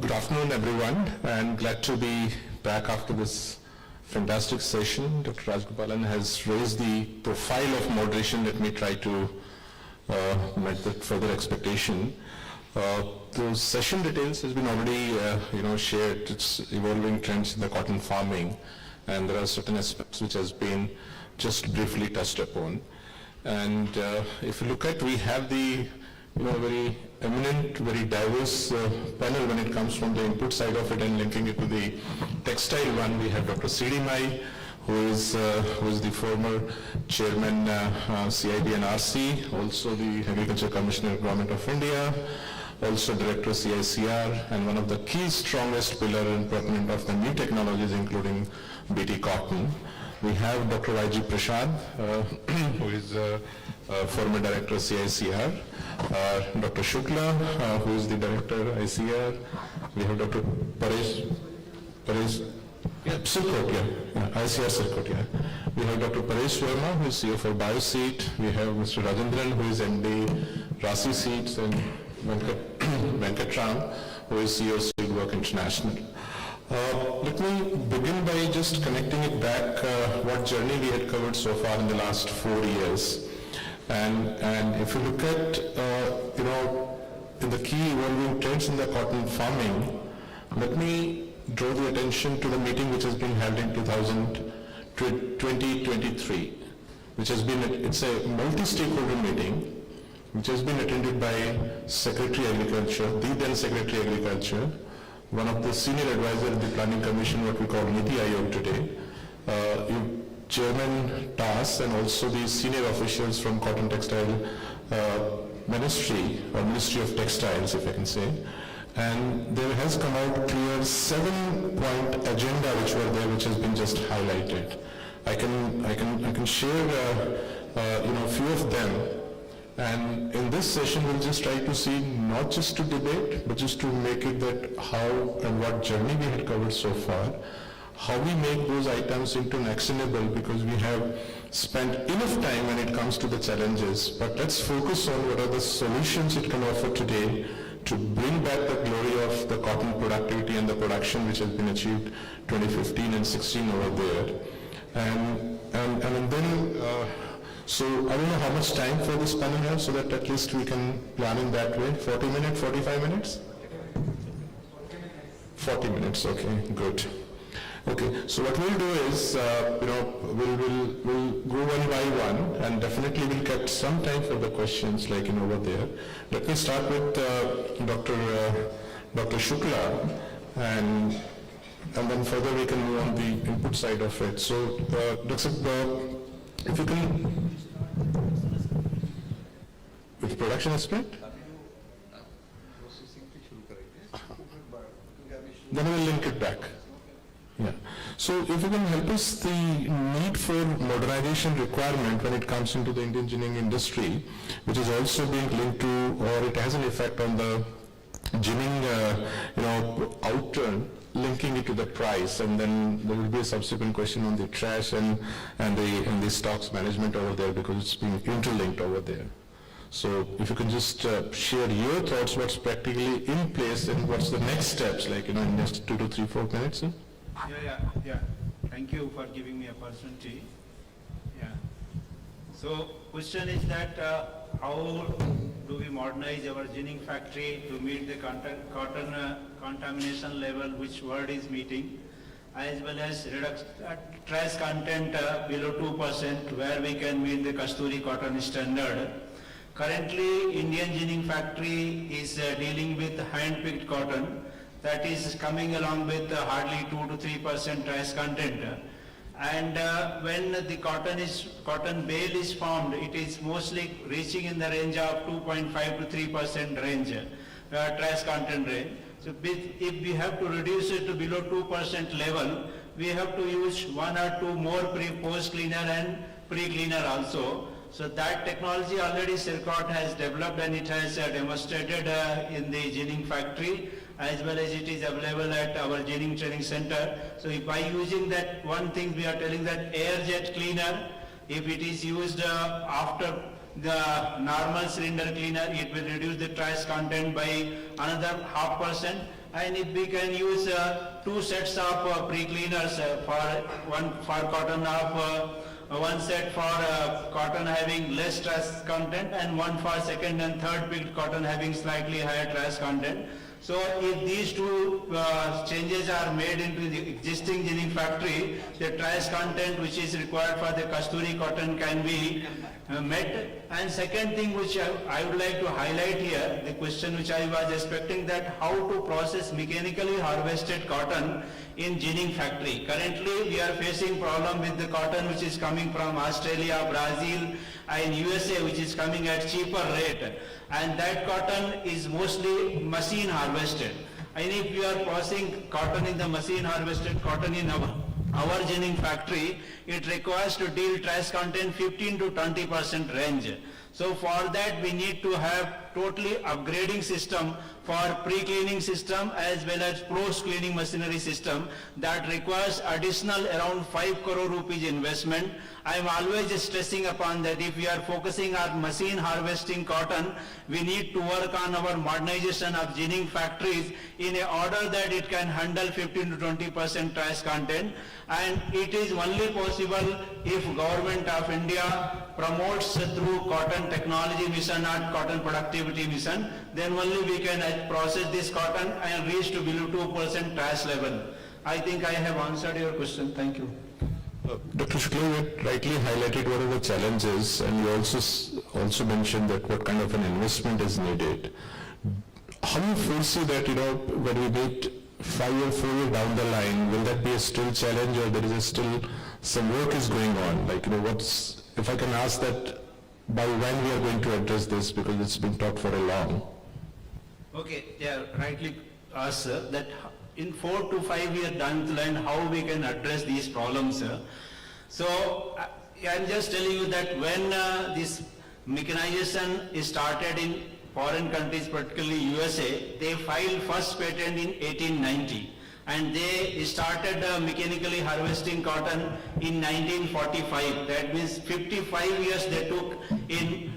Good afternoon, everyone, and glad to be back after this fantastic session. Dr. Rajgopalan has raised the profile of moderation. Let me try to meet that further expectation. The session details has been already shared. It's evolving trends in the cotton farming, and there are certain aspects which has been just briefly touched upon. And if you look at, we have the very eminent, very diverse panel when it comes from the input side of it and linking it to the textile one. We have Dr. C.D. Mai, who is the former chairman CIB and RC, also the Agriculture Commissioner, Government of India, also Director CICR, and one of the key strongest pillar and proponent of the new technologies, including BT cotton. We have Dr. Y.G. Prasad, who is former Director CICR, Dr. Shukla, who is the Director ICR. We have Dr. Paresh, Silcott, ICR Silcott, We have Dr. Paresh Verma, who is CEO for BioSeed. We have Mr. Rajendran, who is MD, Rasi Seeds, and Venkatram, who is CEO of Seedwork International. Let me begin by just connecting it back, what journey we had covered so far in the last 4 years. And if you look at, in the key evolving trends in the cotton farming, let me draw the attention to the meeting which has been held in 2023, which has been, it's a multi-stakeholder meeting, which has been attended by Secretary Agriculture, the then Secretary Agriculture, one of the senior advisors of the Planning Commission, what we call NITI Aayog today, Chairman TAS, and also the senior officials from Cotton Textile Ministry, or Ministry of Textiles, if I can say. And there has come out clear 7-point agenda which were there, which has been just highlighted. I can share a few of them. And in this session, we'll just try to see, not just to debate, but just to make it that how and what journey we had covered so far, how we make those items into actionable, because we have spent enough time when it comes to the challenges. But let's focus on what are the solutions it can offer today to bring back the glory of the cotton productivity and the production which has been achieved 2015 and 16 over there. And then, so I don't know how much time for this panel have, so that at least we can plan in that way. 40 minutes, 45 minutes? 40 minutes, okay, good. Okay, so what we'll do is, we'll go one by one, and definitely we'll get some time for the questions like over there. Let me start with Dr. Shukla, and then further we can move on the input side of it. So, Dr. If you can, with production aspect? Then we'll link it back. Yeah. So if you can help us, the need for modernization requirement when it comes into the Indian engineering industry, which is also being linked to, or it has an effect on the ginning, outturn, linking it to the price, and then there will be a subsequent question on the trash and the stocks management over there, because it's being interlinked over there. So if you can just share your thoughts, what's practically in place and what's the next steps, like, in next 2 to 3, 4 minutes. Sir? Yeah. Thank you for giving me a opportunity. Yeah. So question is that how do we modernize our ginning factory to meet the cotton contamination level which world is meeting, as well as trace content below 2% where we can meet the Kasturi cotton standard. Currently, Indian ginning factory is dealing with hand-picked cotton that is coming along with hardly 2 to 3% trace content. And when the cotton bale is formed, it is mostly reaching in the range of 2.5 to 3% range, trace content range. So if we have to reduce it to below 2% level, we have to use 1 or 2 more post cleaner and pre-cleaner also. So that technology already CIRCOT has developed, and it has demonstrated in the ginning factory, as well as it is available at our ginning training center. So by using that, one thing we are telling that air jet cleaner, if it is used after the normal cylinder cleaner, it will reduce the trace content by another 0.5%. And if we can use 2 sets of pre-cleaners for cotton of one set for cotton having less trace content, and one for second and third picked cotton having slightly higher trace content. So if these 2 changes are made into the existing ginning factory, the trace content which is required for the Kasturi cotton can be met. And second thing which I would like to highlight here, the question which I was expecting, that how to process mechanically harvested cotton in ginning factory. Currently we are facing problem with the cotton which is coming from Australia, Brazil and USA, which is coming at cheaper rate, and that cotton is mostly machine harvested. And if we are processing cotton in the machine harvested cotton in our ginning factory, it requires to deal trace content 15 to 20% range. So for that we need to have totally upgrading system for pre-cleaning system as well as post-cleaning machinery system that requires additional around 5 crore rupees investment. I am always stressing upon that if we are focusing on machine harvesting cotton, we need to work on our modernization of ginning factories in order that it can handle 15 to 20% trace content. And it is only possible if Government of India promotes through cotton technology mission or cotton productivity mission, then only we can process this cotton and reach to below 2% trace level. I think I have answered your question. Thank you. Dr. Shukla, you rightly highlighted what are the challenges, and you also mentioned that what kind of an investment is needed. How do you foresee that, when we meet 5 or 4 years down the line, will that be a still challenge, or there is still some work is going on? Like, if I can ask that, by when we are going to address this, because it's been talked for a long. Okay, yeah, rightly asked, sir, that in 4 to 5 years down the line, how we can address these problems, sir. So I'm just telling you that when this mechanization is started in foreign countries, particularly USA, they filed first patent in 1890, and they started mechanically harvesting cotton in 1945. That means 55 years they took in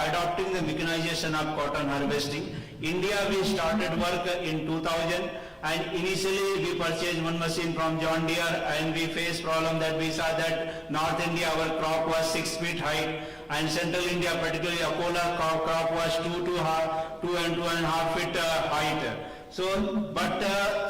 adopting the mechanization of cotton harvesting. India, we started work in 2000, and initially we purchased one machine from John Deere, and we faced problem that we saw that North India our crop was 6 feet height, and Central India, particularly Akola crop was 2 and 2.5 feet height. So, but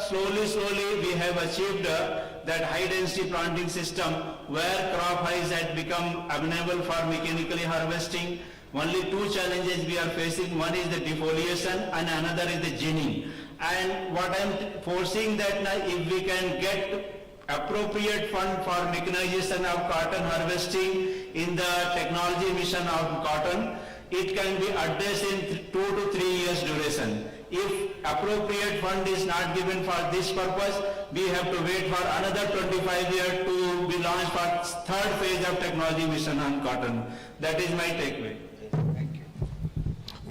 slowly we have achieved that high density planting system where crop heights had become amenable for mechanically harvesting. Only 2 challenges we are facing. One is the defoliation and another is the ginning. And what I am foreseeing that now, if we can get appropriate fund for mechanization of cotton harvesting in the technology mission of cotton, it can be addressed in 2 to 3 years duration. If appropriate fund is not given for this purpose, we have to wait for another 25 years to be launched for 3rd phase of technology mission on cotton. That is my takeaway. Thank you.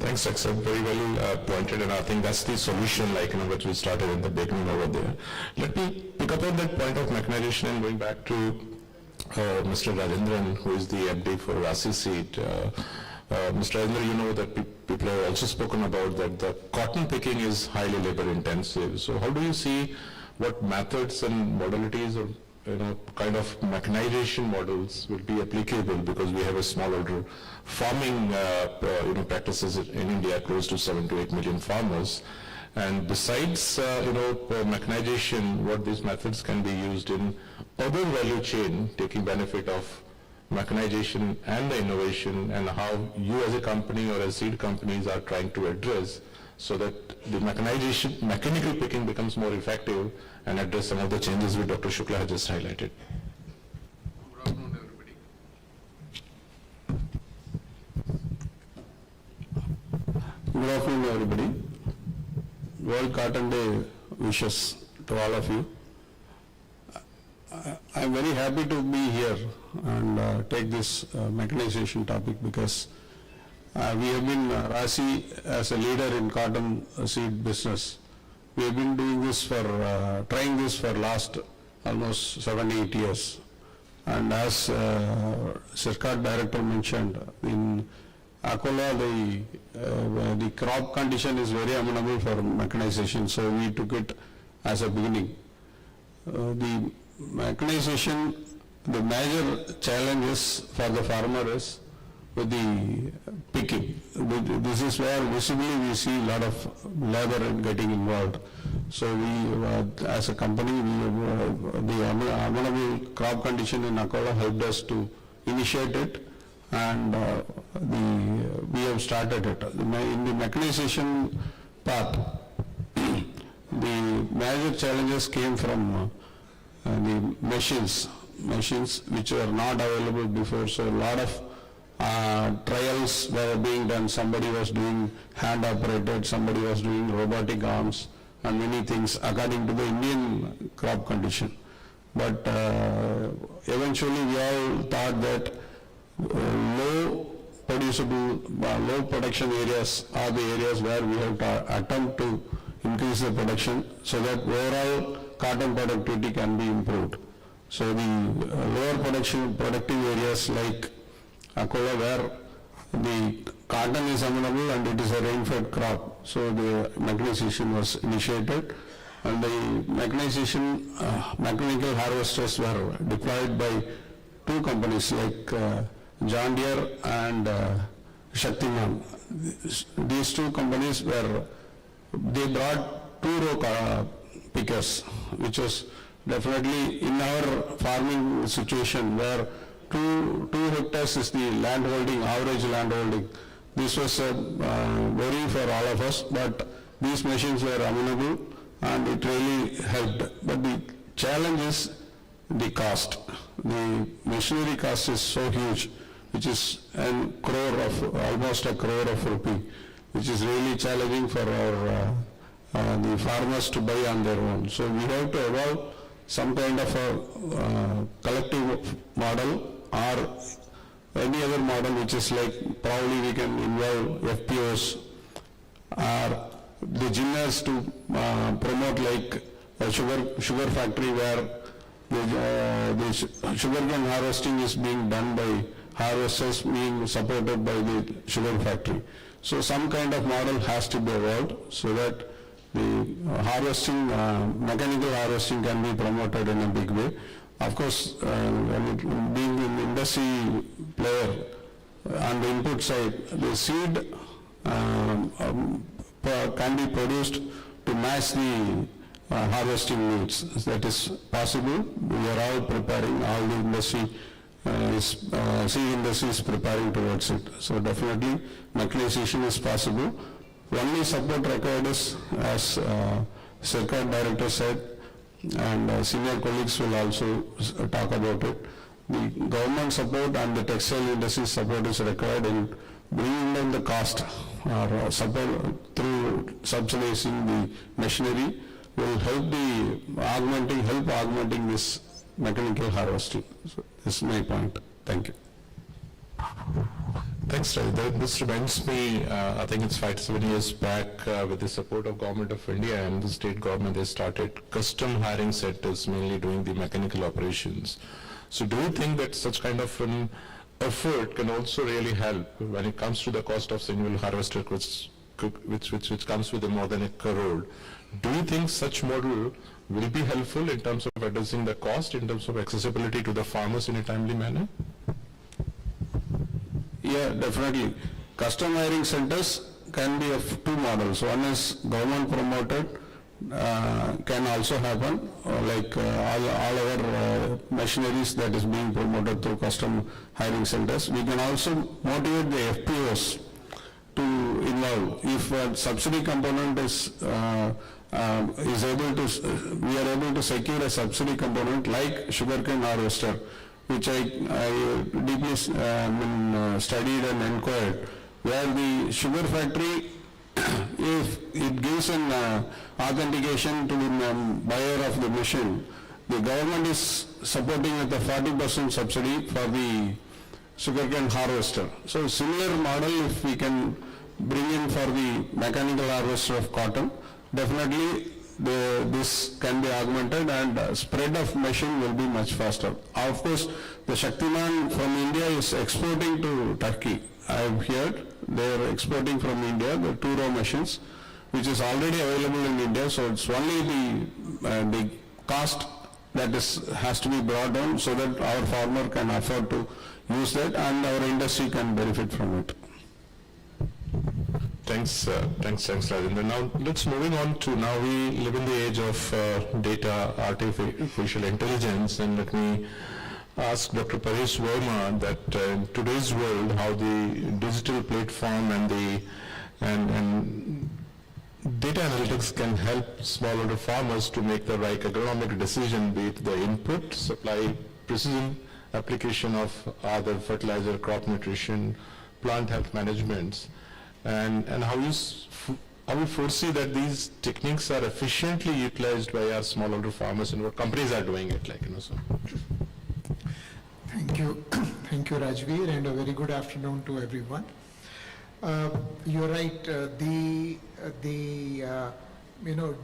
Thanks, Axel. Very well pointed, and I think that's the solution, like, what we started in the beginning over there. Let me pick up on that point of mechanization and going back to Mr. Rajendran, who is the MD for CITI. Mr. Rajendran, you know that people have also spoken about that the cotton picking is highly labor intensive. So how do you see what methods and modalities or kind of mechanization models will be applicable, because we have a smallholder farming practices in India, close to 7 to 8 million farmers. And besides mechanization, what these methods can be used in other value chain, taking benefit of mechanization and the innovation, and how you as a company or as seed companies are trying to address so that the mechanization, mechanical picking becomes more effective and address some of the changes which Dr. Shukla has just highlighted. Good afternoon, everybody. Good afternoon, everybody. World Cotton Day wishes to all of you. I'm very happy to be here and take this mechanization topic, because we have been, RASI as a leader in cotton seed business, we have been doing this for, trying this for last almost 7-8 years. And as Sircard Director mentioned, in Akola, the crop condition is very amenable for mechanization, so we took it as a beginning. The mechanization, the major challenges for the farmer is with the picking. This is where visibly we see a lot of labor getting involved. So we, as a company, the amenable crop condition in Akola helped us to initiate it, and we have started it. In the mechanization part, the major challenges came from the machines which were not available before. So a lot of trials were being done. Somebody was doing hand operated, somebody was doing robotic arms, and many things according to the Indian crop condition. But eventually we all thought that low production areas are the areas where we have to attempt to increase the production so that overall cotton productivity can be improved. So the lower productive areas like Akola, where the cotton is amenable and it is a rain-fed crop, so the mechanization was initiated, and the mechanization mechanical harvesters were deployed by two companies like John Deere and Shaktiman. These two companies they brought 2-row pickers, which was definitely in our farming situation where 2 hectares is the land holding, average land holding. This was a worry for all of us, but these machines were amenable and it really helped. But the challenge is the cost. The machinery cost is so huge, which is almost a crore of rupee, which is really challenging for our the farmers to buy on their own. So we have to evolve some kind of a collective model or any other model, which is like probably we can involve FPOs or the ginners to promote like a sugar factory where the sugarcane harvesting is being done by harvesters being supported by the sugar factory. So some kind of model has to be evolved so that the harvesting, mechanical harvesting can be promoted in a big way. Of course, being an industry player on the input side, the seed can be produced to match the harvesting needs. That is possible. We are all preparing, all the industry seed industry is preparing towards it. So definitely mechanization is possible. Only support required is, as Sircard Director said, and senior colleagues will also talk about it. The government support and the textile industry support is required in bringing down the cost or support through subsidizing the machinery will help augmenting this mechanical harvesting. So this is my point. Thank you. Thanks, Raj. This reminds me, I think it's 5 to 7 years back, with the support of Government of India and the state government, they started custom hiring centers, mainly doing the mechanical operations. So do you think that such kind of an effort can also really help when it comes to the cost of single harvester, which comes with more than 1 crore? Do you think such model will be helpful in terms of addressing the cost, in terms of accessibility to the farmers in a timely manner? Yeah, definitely. Custom hiring centers can be of two models. One is government promoted, can also happen, all our machineries that is being promoted through custom hiring centers. We can also motivate the FPOs to involve. If a subsidy component is able to, we are able to secure a subsidy component like sugarcane harvester, which I deeply studied and inquired, where the sugar factory, if it gives an authentication to the buyer of the machine, the government is supporting with a 40% subsidy for the sugarcane harvester. So similar model, if we can bring in for the mechanical harvester of cotton, definitely this can be augmented and spread of machine will be much faster. Of course, the Shaktiman from India is exporting to Turkey. I have heard they are exporting from India the 2-row machines, which is already available in India. So it's only the cost that has to be brought down so that our farmer can afford to use that and our industry can benefit from it. Thanks, Rajendra. Now let's moving on to, now we live in the age of data, artificial intelligence, and let me ask Dr. Paresh Verma that in today's world, how the digital platform and data analytics can help smallholder farmers to make the right agronomic decision, be it the input, supply, precision application of other fertilizer, crop nutrition, plant health managements. And how you foresee that these techniques are efficiently utilized by our smallholder farmers and what companies are doing it like, so. Thank you, Rajveer, and a very good afternoon to everyone. You're right. The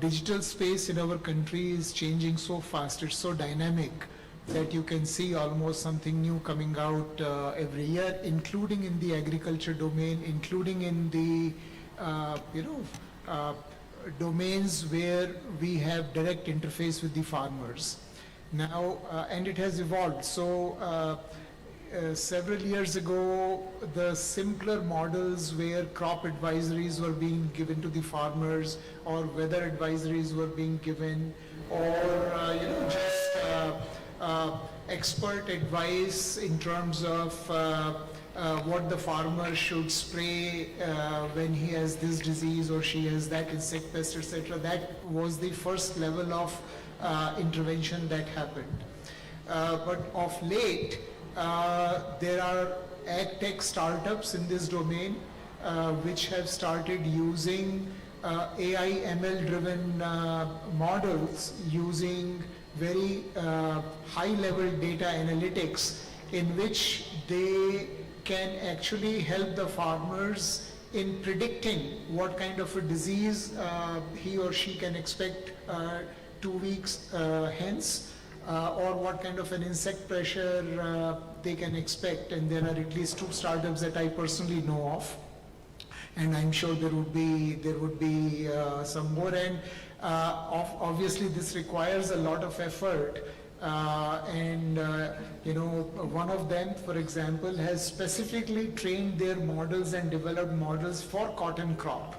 digital space in our country is changing so fast. It's so dynamic that you can see almost something new coming out every year, including in the agriculture domain, including in the domains where we have direct interface with the farmers. Now, and it has evolved. So several years ago, the simpler models where crop advisories were being given to the farmers, or weather advisories were being given, or just expert advice in terms of what the farmer should spray when he has this disease or she has that insect pest, etc. That was the first level of intervention that happened. But of late, there are ag tech startups in this domain which have started using AI ML driven models, using very high level data analytics in which they can actually help the farmers in predicting what kind of a disease he or she can expect 2 weeks hence, or what kind of an insect pressure they can expect. And there are at least 2 startups that I personally know of, and I'm sure there would be some more. And obviously this requires a lot of effort, and one of them, for example, has specifically trained their models and developed models for cotton crop,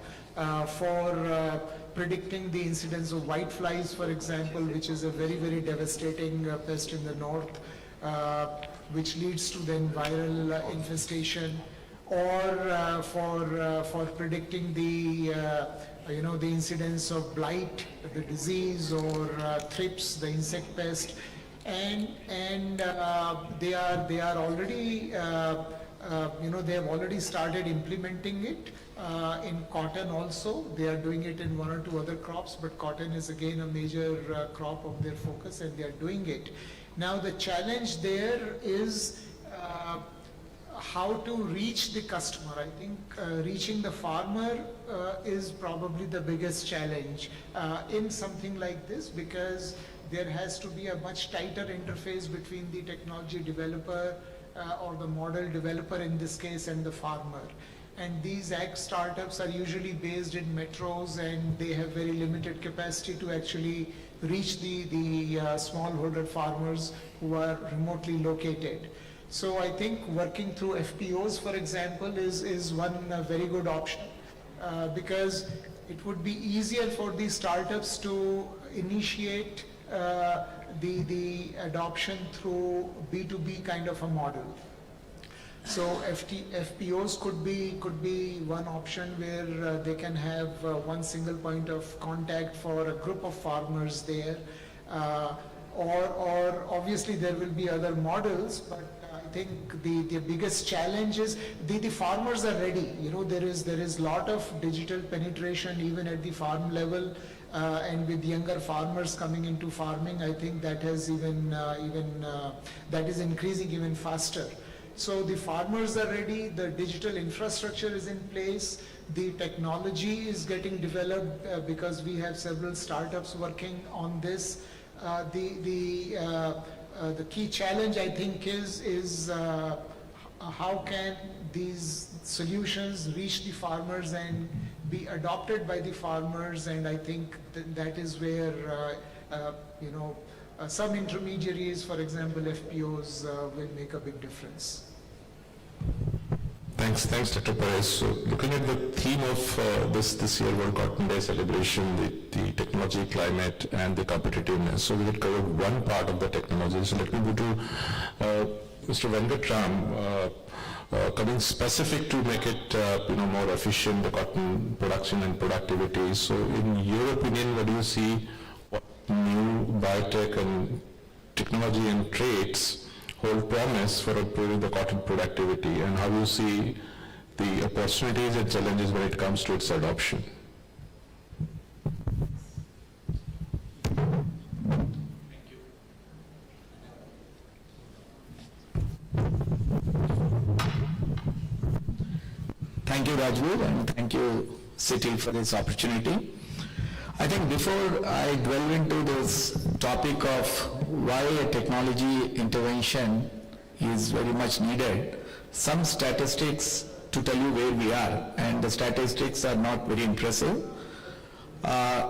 for predicting the incidence of white flies, for example, which is a very, very devastating pest in the north, which leads to then viral infestation, or for predicting the the incidence of blight, the disease, or thrips, the insect pest, and they are already they have already started implementing it in cotton also. They are doing it in 1 or 2 other crops, but cotton is again a major crop of their focus, and they are doing it. Now the challenge there is how to reach the customer. I think reaching the farmer is probably the biggest challenge in something like this, because there has to be a much tighter interface between the technology developer or the model developer in this case and the farmer. And these ag startups are usually based in metros, and they have very limited capacity to actually reach the smallholder farmers who are remotely located. So I think working through FPOs, for example, is one very good option because it would be easier for these startups to initiate the adoption through B2B kind of a model. So FPOs could be one option where they can have one single point of contact for a group of farmers there, or obviously there will be other models, but I think the biggest challenge is the farmers are ready. You know, there is lot of digital penetration even at the farm level, and with younger farmers coming into farming, I think that has that is increasing even faster. So the farmers are ready, the digital infrastructure is in place, the technology is getting developed because we have several startups working on this. The key challenge, I think, is how can these solutions reach the farmers and be adopted by the farmers, and I think that is where some intermediaries, for example FPOs, will make a big difference. Thanks, Dr. Perez. So looking at the theme of this year World Cotton Day celebration, the technology, climate, and the competitiveness. So we had covered one part of the technology. So let me go to Mr. Venkatram, coming specific to make it more efficient, the cotton production and productivity. So in your opinion, what do you see what new biotech and technology and traits hold promise for improving the cotton productivity, and how you see the opportunities and challenges when it comes to its adoption? Thank you, Rajveer, and thank you, CITI, for this opportunity. I think before I delve into this topic of why a technology intervention is very much needed, some statistics to tell you where we are, and the statistics are not very impressive.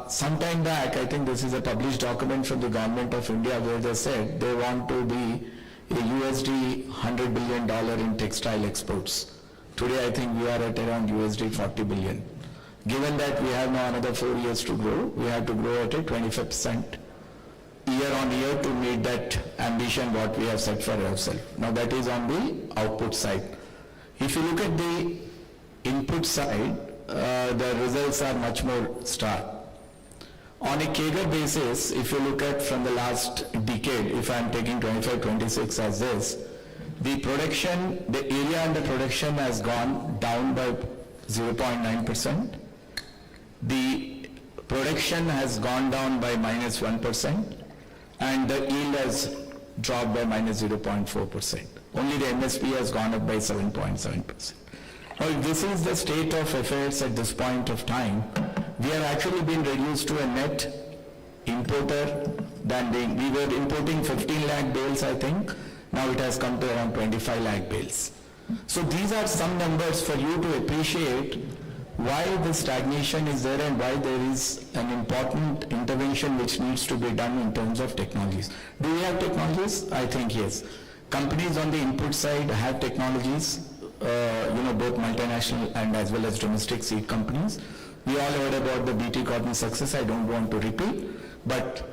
Some time back, I think this is a published document from the government of India where they said they want to be a USD $100 billion in textile exports. Today, I think we are at around USD 40 billion. Given that we have now another 4 years to grow, we have to grow at a 25% year on year to meet that ambition what we have set for ourselves. Now that is on the output side. If you look at the input side, the results are much more stark. On a CAGR basis, if you look at from the last decade, if I am taking 25-26 as this, the production, the area under production has gone down by 0.9%. The production has gone down by -1%, and the yield has dropped by -0.4%. Only the MSP has gone up by 7.7%. Now, if this is the state of affairs at this point of time, we have actually been reduced to a net importer we were importing 15 lakh bales, I think. Now it has come to around 25 lakh bales. So these are some numbers for you to appreciate why this stagnation is there and why there is an important intervention which needs to be done in terms of technologies. Do we have technologies? I think yes. Companies on the input side have technologies, both multinational and as well as domestic seed companies. We all heard about the BT cotton success. I don't want to repeat, but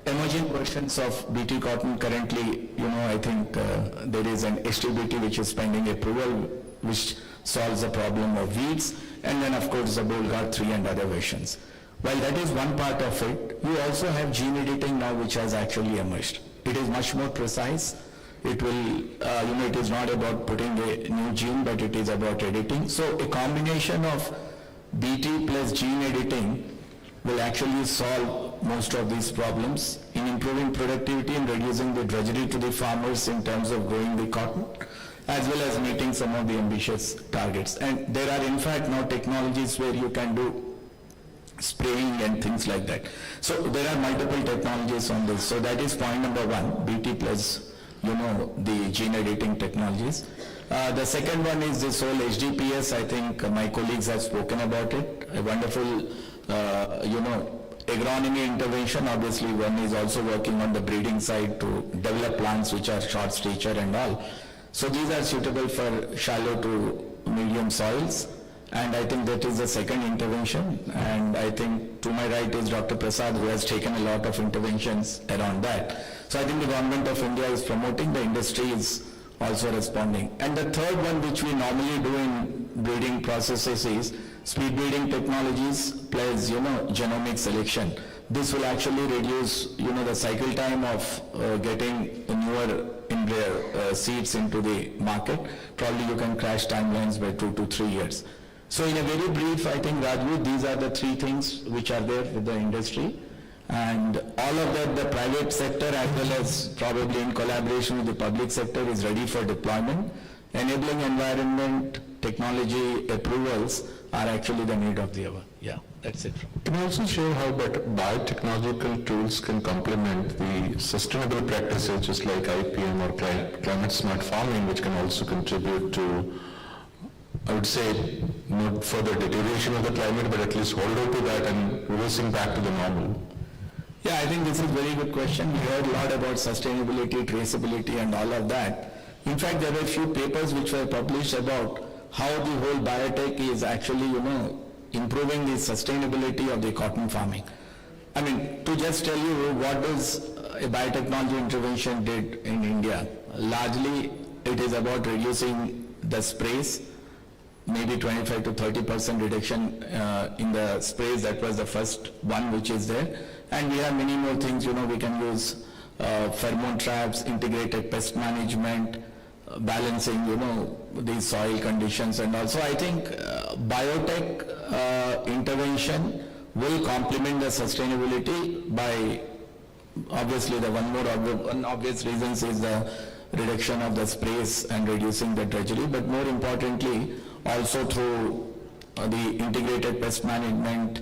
emerging versions of BT cotton currently, I think there is an HTBT which is pending approval, which solves the problem of weeds, and then of course the Bolgar 3 and other versions. While that is one part of it, you also have gene editing now which has actually emerged. It is much more precise. It will, it is not about putting a new gene, but it is about editing. So a combination of BT plus gene editing will actually solve most of these problems in improving productivity and reducing the drudgery to the farmers in terms of growing the cotton. as well as meeting some of the ambitious targets. And there are in fact now technologies where you can do spraying and things like that. So there are multiple technologies on this. So that is point number one, BT plus, the gene editing technologies. The second one is this whole HDPS. I think my colleagues have spoken about it. A wonderful, agronomy intervention. Obviously, one is also working on the breeding side to develop plants which are short stature and all. So these are suitable for shallow to medium soils. And I think that is the second intervention. And I think to my right is Dr. Prasad, who has taken a lot of interventions around that. So I think the government of India is promoting, the industry is also responding. And the third one, which we normally do in breeding processes, is speed breeding technologies plus, genomic selection. This will actually reduce, the cycle time of getting newer embryo seeds into the market. Probably you can crash timelines by 2 to 3 years. So in a very brief, I think, Raju, these are the three things which are there with the industry. And all of that, the private sector as well as probably in collaboration with the public sector is ready for deployment. Enabling environment, technology approvals are actually the need of the hour. Yeah, that's it. Can you also share how biotechnological tools can complement the sustainable practices just like IPM or climate smart farming, which can also contribute to, I would say, not further deterioration of the climate, but at least hold on to that and reversing back to the normal? Yeah, I think this is a very good question. We heard a lot about sustainability, traceability and all of that. In fact, there were a few papers which were published about how the whole biotech is actually, improving the sustainability of the cotton farming. I mean, to just tell you what does a biotechnology intervention did in India, largely it is about reducing the sprays, maybe 25 to 30% reduction in the sprays. That was the first one which is there. And we have many more things, we can use pheromone traps, integrated pest management, balancing, these soil conditions and also I think biotech intervention will complement the sustainability by, obviously the one obvious reasons is the reduction of the sprays and reducing the drudgery, but more importantly also through the integrated pest management,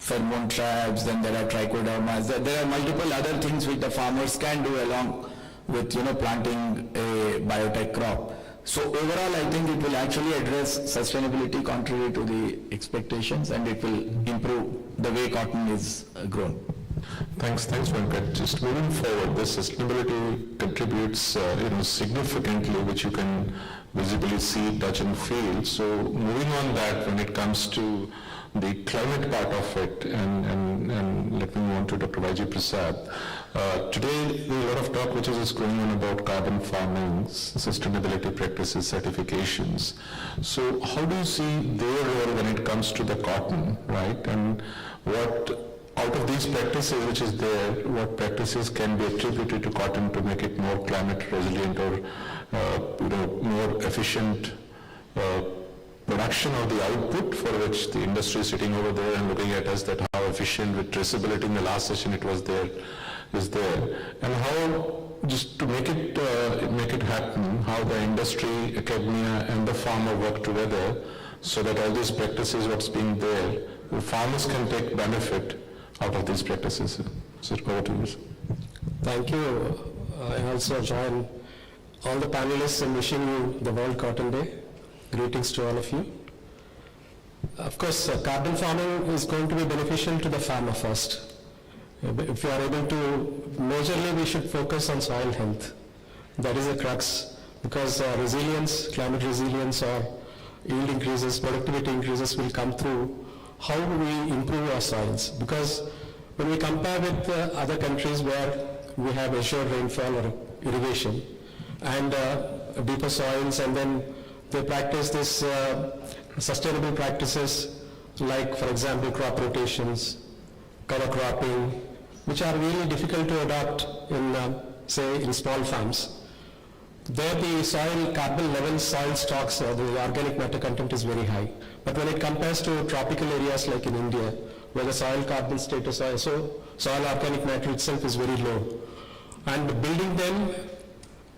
pheromone traps, then there are trichodermas, there are multiple other things which the farmers can do along with planting a biotech crop. So overall I think it will actually address sustainability contrary to the expectations and it will improve the way cotton is grown. Thanks, Venkat. Just moving forward, this sustainability contributes significantly, which you can visibly see, touch and feel. So moving on that, when it comes to the climate part of it, and let me move on to Dr. Y.G. Prasad. Today, there is a lot of talk which is going on about carbon farming, sustainability practices, certifications. So how do you see their role when it comes to the cotton, right? And what, out of these practices which is there, what practices can be attributed to cotton to make it more climate resilient or more efficient production of the output, for which the industry is sitting over there and looking at us that how efficient with traceability in the last session it was there, is there, and how, just to make it happen, how the industry, academia and the farmer work together so that all these practices, what's being there, the farmers can take benefit out of these practices. So over to you. Thank you. I also join all the panelists in wishing you the World Cotton Day. Greetings to all of you. Of course, carbon farming is going to be beneficial to the farmer first. If you are able to, majorly we should focus on soil health. That is the crux, because resilience, climate resilience or yield increases, productivity increases will come through how we improve our soils. Because when we compare with other countries where we have assured rainfall or irrigation and deeper soils, and then they practice this sustainable practices like, for example, crop rotations, cover cropping, which are really difficult to adopt in, say, in small farms. There the soil carbon level, soil stocks, the organic matter content is very high. But when it compares to tropical areas like in India, where the soil carbon status, soil organic matter itself is very low. And building them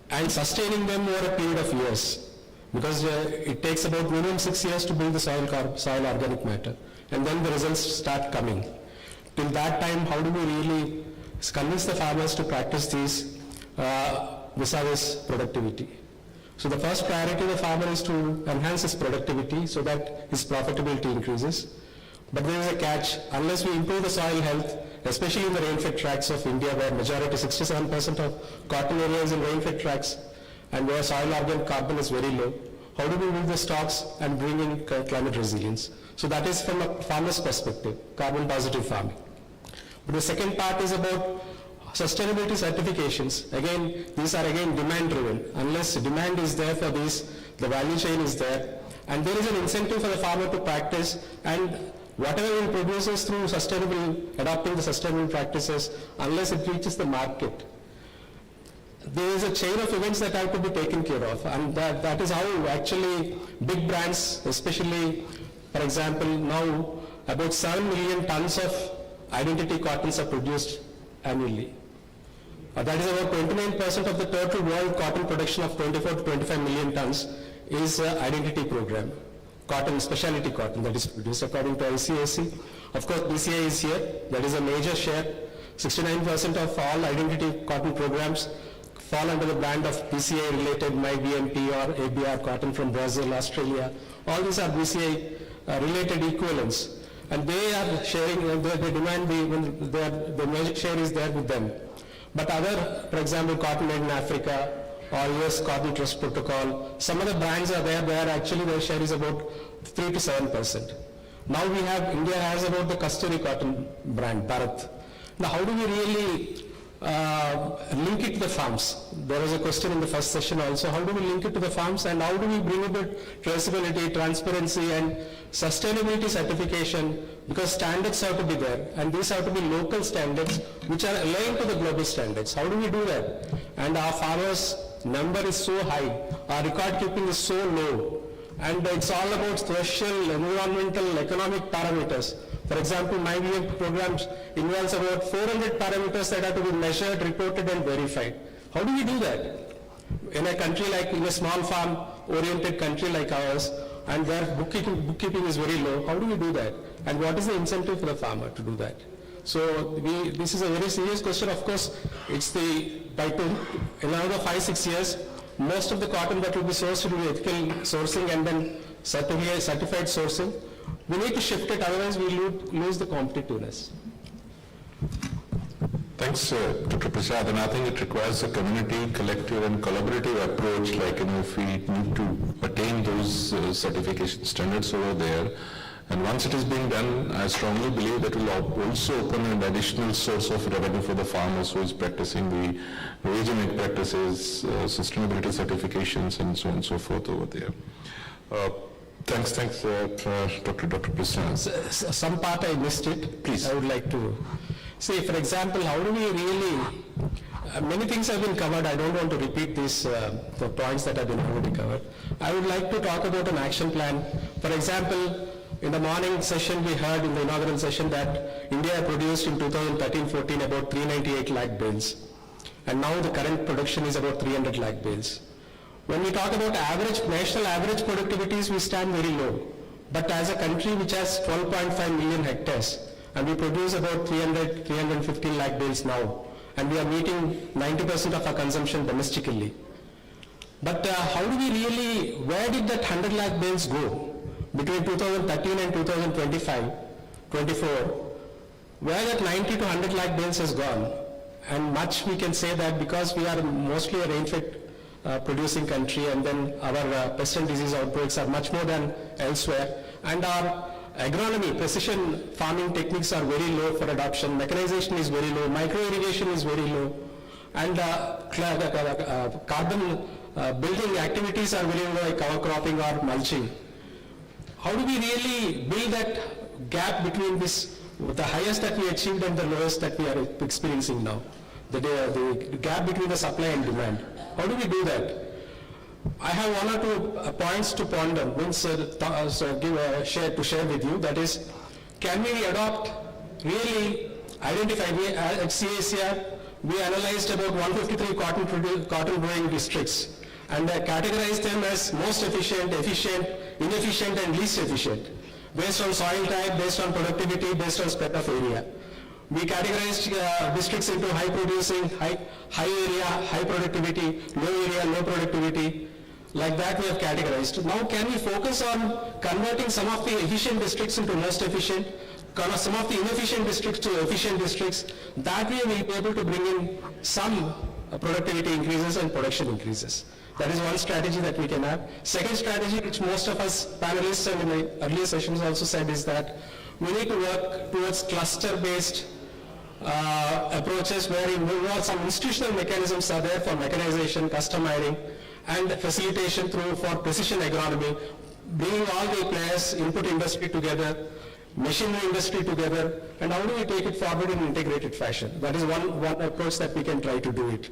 and sustaining them over a period of years. Because it takes about minimum 6 years to build the soil organic matter, and then the results start coming. Till that time, how do we really convince the farmers to practice these vis-a-vis productivity? So the first priority of the farmer is to enhance his productivity so that his profitability increases. But there is a catch. Unless we improve the soil health, especially in the rain-fed tracts of India, where majority 67% of cotton area is in rain-fed tracts, and where soil organic carbon is very low, how do we build the stocks and bring in climate resilience? So that is from a farmer's perspective, carbon positive farming. But the second part is about sustainability certifications. Again, these are again demand driven. Unless demand is there for these, the value chain is there, and there is an incentive for the farmer to practice, and whatever he produces through adopting the sustainable practices, unless it reaches the market, there is a chain of events that have to be taken care of, and that is how actually big brands, especially, for example, now about 7 million tons of identity cottons are produced annually. That is about 29% of the total world cotton production of 24 to 25 million tons is identity program. Cotton, specialty cotton that is produced according to ICAC. Of course, BCI is here. That is a major share. 69% of all identity cotton programs fall under the brand of BCI related MyBMP or ABR cotton from Brazil, Australia. All these are BCI related equivalents. And they are sharing, they demand the major share is there with them. But other, for example, Cotton Made in Africa or US Cotton Trust Protocol, some of the brands are there where actually their share is about 3 to 7%. Now we have, India has about the Kasturi cotton brand, Bharat. Now how do we really link it to the farms? There was a question in the first session also, how do we link it to the farms and how do we bring about traceability, transparency and sustainability certification, because standards have to be there and these have to be local standards which are aligned to the global standards. How do we do that? And our farmers' number is so high, our record keeping is so low, and it's all about social, environmental, economic parameters. For example, my VM programs involves about 400 parameters that have to be measured, reported and verified. How do we do that? In a country like, in a small farm oriented country like ours, and where bookkeeping is very low, how do we do that? And what is the incentive for the farmer to do that? So this is a very serious question. Of course, it's in another 5-6 years, most of the cotton that will be sourced will be ethical sourcing and then certified sourcing. We need to shift it, otherwise we lose the competitiveness. Thanks, Dr. Prasad, and I think it requires a community, collective and collaborative approach, like, if we need to attain those certification standards over there. And once it is being done, I strongly believe that will also open an additional source of revenue for the farmers who is practicing the hygienic practices, sustainability certifications and so on and so forth over there. Thanks, Dr. Prasad. Some part I missed it. Please. I would like to say, for example, how do we really, many things have been covered. I don't want to repeat these the points that have been already covered. I would like to talk about an action plan. For example, in the morning session we heard in the inaugural session that India produced in 2013-14 about 398 lakh bales. And now the current production is about 300 lakh bales. When we talk about national average productivities, we stand very low. But as a country which has 12.5 million hectares, and we produce about 315 lakh bales now, and we are meeting 90% of our consumption domestically. But how do we really, where did that 100 lakh bales go? Between 2013 and 2024, where that 90 to 100 lakh bales has gone. And much we can say that because we are mostly a rain-fed producing country, and then our pest and disease outbreaks are much more than elsewhere, and our agronomy, precision farming techniques are very low for adoption, mechanization is very low, micro-irrigation is very low, and carbon building activities are very low, like cover cropping or mulching. How do we really build that gap between this, the highest that we achieved and the lowest that we are experiencing now? The gap between the supply and demand. How do we do that? I have 1 or 2 points to ponder, share with you. That is, can we adopt, really identify, at CACR, we analyzed about 153 cotton growing districts and categorized them as most efficient, inefficient and least efficient based on soil type, based on productivity, based on spread of area. We categorized districts into high producing, high area, high productivity, low area, low productivity. Like that we have categorized. Now can we focus on converting some of the efficient districts into most efficient, some of the inefficient districts to efficient districts? That way we will be able to bring in some productivity increases and production increases. That is one strategy that we can have. Second strategy, which most of us panelists and in my earlier sessions also said, is that we need to work towards cluster-based approaches where some institutional mechanisms are there for mechanization, custom hiring, and facilitation for precision agronomy, bringing all the players, input industry together, machinery industry together, and how do we take it forward in an integrated fashion? That is one approach that we can try to do it.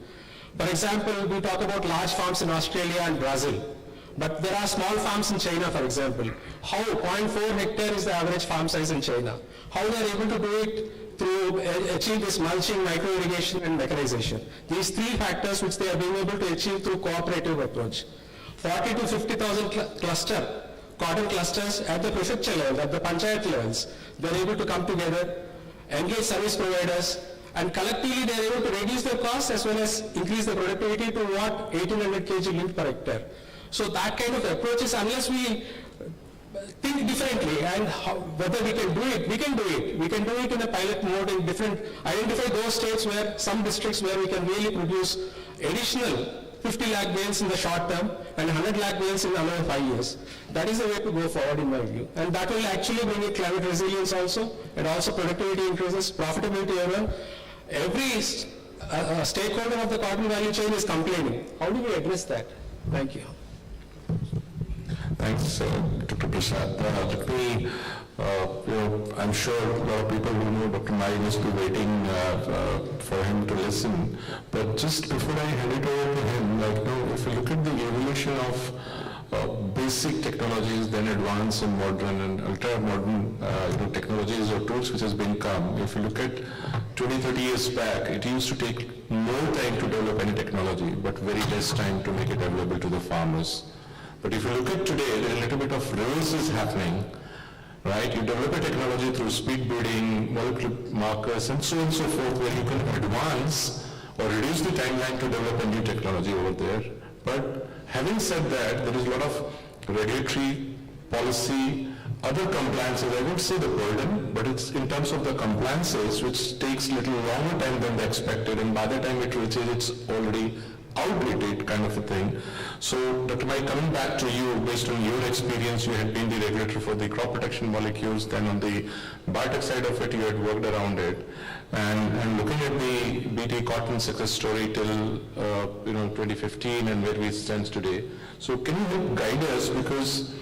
For example, we talk about large farms in Australia and Brazil, but there are small farms in China, for example. How 0.4 hectare is the average farm size in China? How they are able to do it through achieve this mulching, micro-irrigation and mechanization. These three factors which they are being able to achieve through cooperative approach. 40 to 50,000 cotton clusters at the prefecture level, at the panchayat levels. They are able to come together, engage service providers, and collectively they are able to reduce their costs as well as increase the productivity to 1800 kg yield per hectare. So that kind of approaches, unless we think differently and whether we can do it, we can do it. We can do it in a pilot mode in identify those states where some districts where we can really produce additional 50 lakh bales in the short term and 100 lakh bales in another 5 years. That is the way to go forward in my view. And that will actually bring in climate resilience also, and also productivity increases, profitability earner. Every stakeholder of the cotton value chain is complaining. How do we address that? Thank you. Thanks, Dr. Prasad. I'm sure a lot of people who know Dr. Mai must be waiting for him to listen. But just before I hand it over to him, if you look at the evolution of basic technologies, then advanced and modern and ultra-modern technologies or tools which has been come. If you look at 20, 30 years back, it used to take more time to develop any technology, but very less time to make it available to the farmers. But if you look at today, there is a little bit of reverse happening, right? You develop a technology through speed breeding, molecular markers, and so forth, where you can advance or reduce the timeline to develop a new technology over there. But having said that, there is a lot of regulatory, policy, other compliances. I won't say the burden, but it's in terms of the compliances, which takes a little longer time than they expected, and by the time it reaches, it's already outdated kind of a thing. So, Dr. Mai, coming back to you, based on your experience, you had been the regulator for the crop protection molecules, then on the biotech side of it, you had worked around it. And looking at the BT cotton success story till 2015 and where we stand today. So can you help guide us, because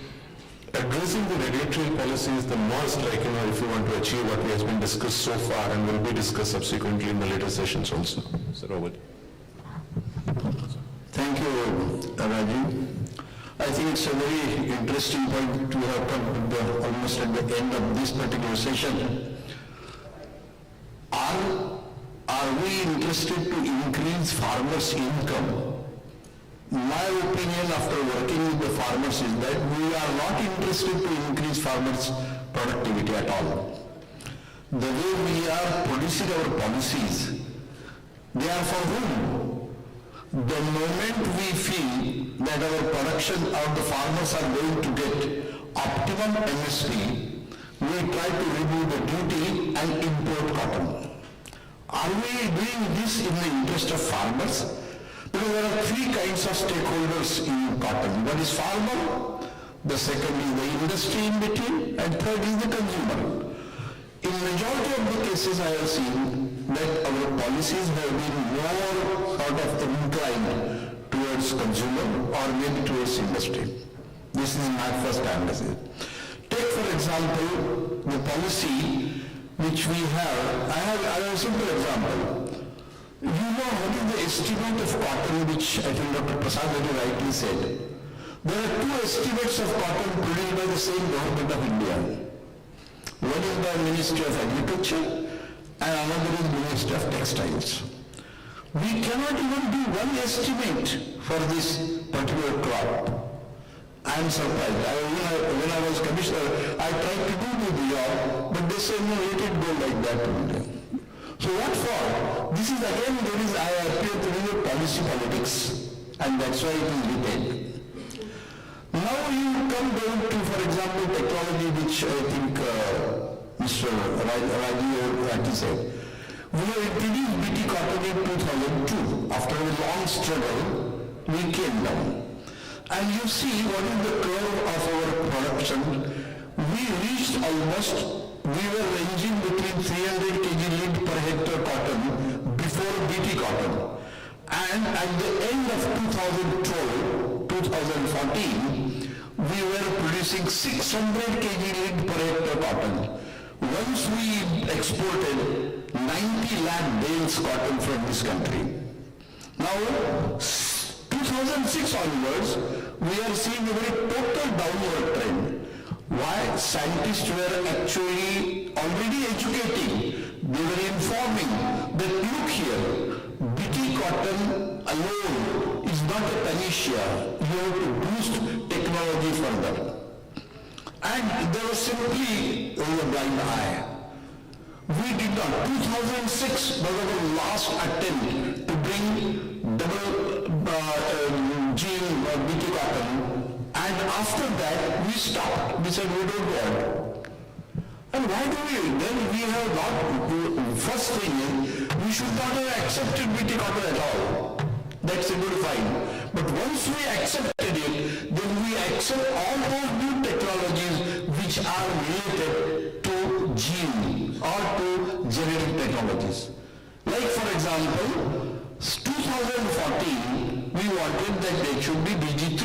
addressing the regulatory policy is the most, if you want to achieve what has been discussed so far and will be discussed subsequently in the later sessions also. Sir Robert. Thank you, Rajiv. I think it's a very interesting point to have come almost at the end of this particular session. Are we interested to increase farmers' income? My opinion after working with the farmers is that we are not interested to increase farmers' productivity at all. The way we are producing our policies, they are for whom? The moment we feel that our production or the farmers are going to get optimum MSP, we try to remove the duty and import cotton. Are we doing this in the interest of farmers? Because there are three kinds of stakeholders in cotton. One is farmer, the second is the industry in between, and third is the consumer. In majority of the cases I have seen that our policies have been more sort of inclined towards consumer or maybe towards industry. This is my first analysis. Take for example the policy which we have. I have a simple example. You know what is the estimate of cotton, which I think Dr. Prasad very rightly said. There are two estimates of cotton produced by the same government of India. One is the Ministry of Agriculture and another is Ministry of Textiles. We cannot even do one estimate for this particular crop. I am surprised. When I was commissioner, I tried to do the job, but they said, no, let it go like that only. So what for? This is again, I appear to be a policy politics, and that's why it is retained. Now you come down to, for example, technology, which I think Mr. Raji said. We have introduced BT cotton in 2002. After a long struggle, we came down. And you see what is the curve of our production. We reached almost, we were ranging between 300 kg lead per hectare cotton before BT cotton. And at the end of 2014, we were producing 600 kg lead per hectare cotton. Once we exported 90 lakh bales cotton from this country. Now, 2006 onwards, we are seeing a very total downward trend. Why? Scientists were actually already educating. They were informing that look here, BT cotton alone is not a panacea. You have to boost technology further. And there was simply a blind eye. We did not. 2006 was our last attempt to bring double gene BT cotton, and after that we stopped. We said we don't want. And why do we? Then we have not, first thing is, we should not have accepted BT cotton at all. That's a good fine. But once we accepted it, then we accept all those new technologies which are related to gene or to genetic technologies. Like for example, 2014, we wanted that there should be BG3.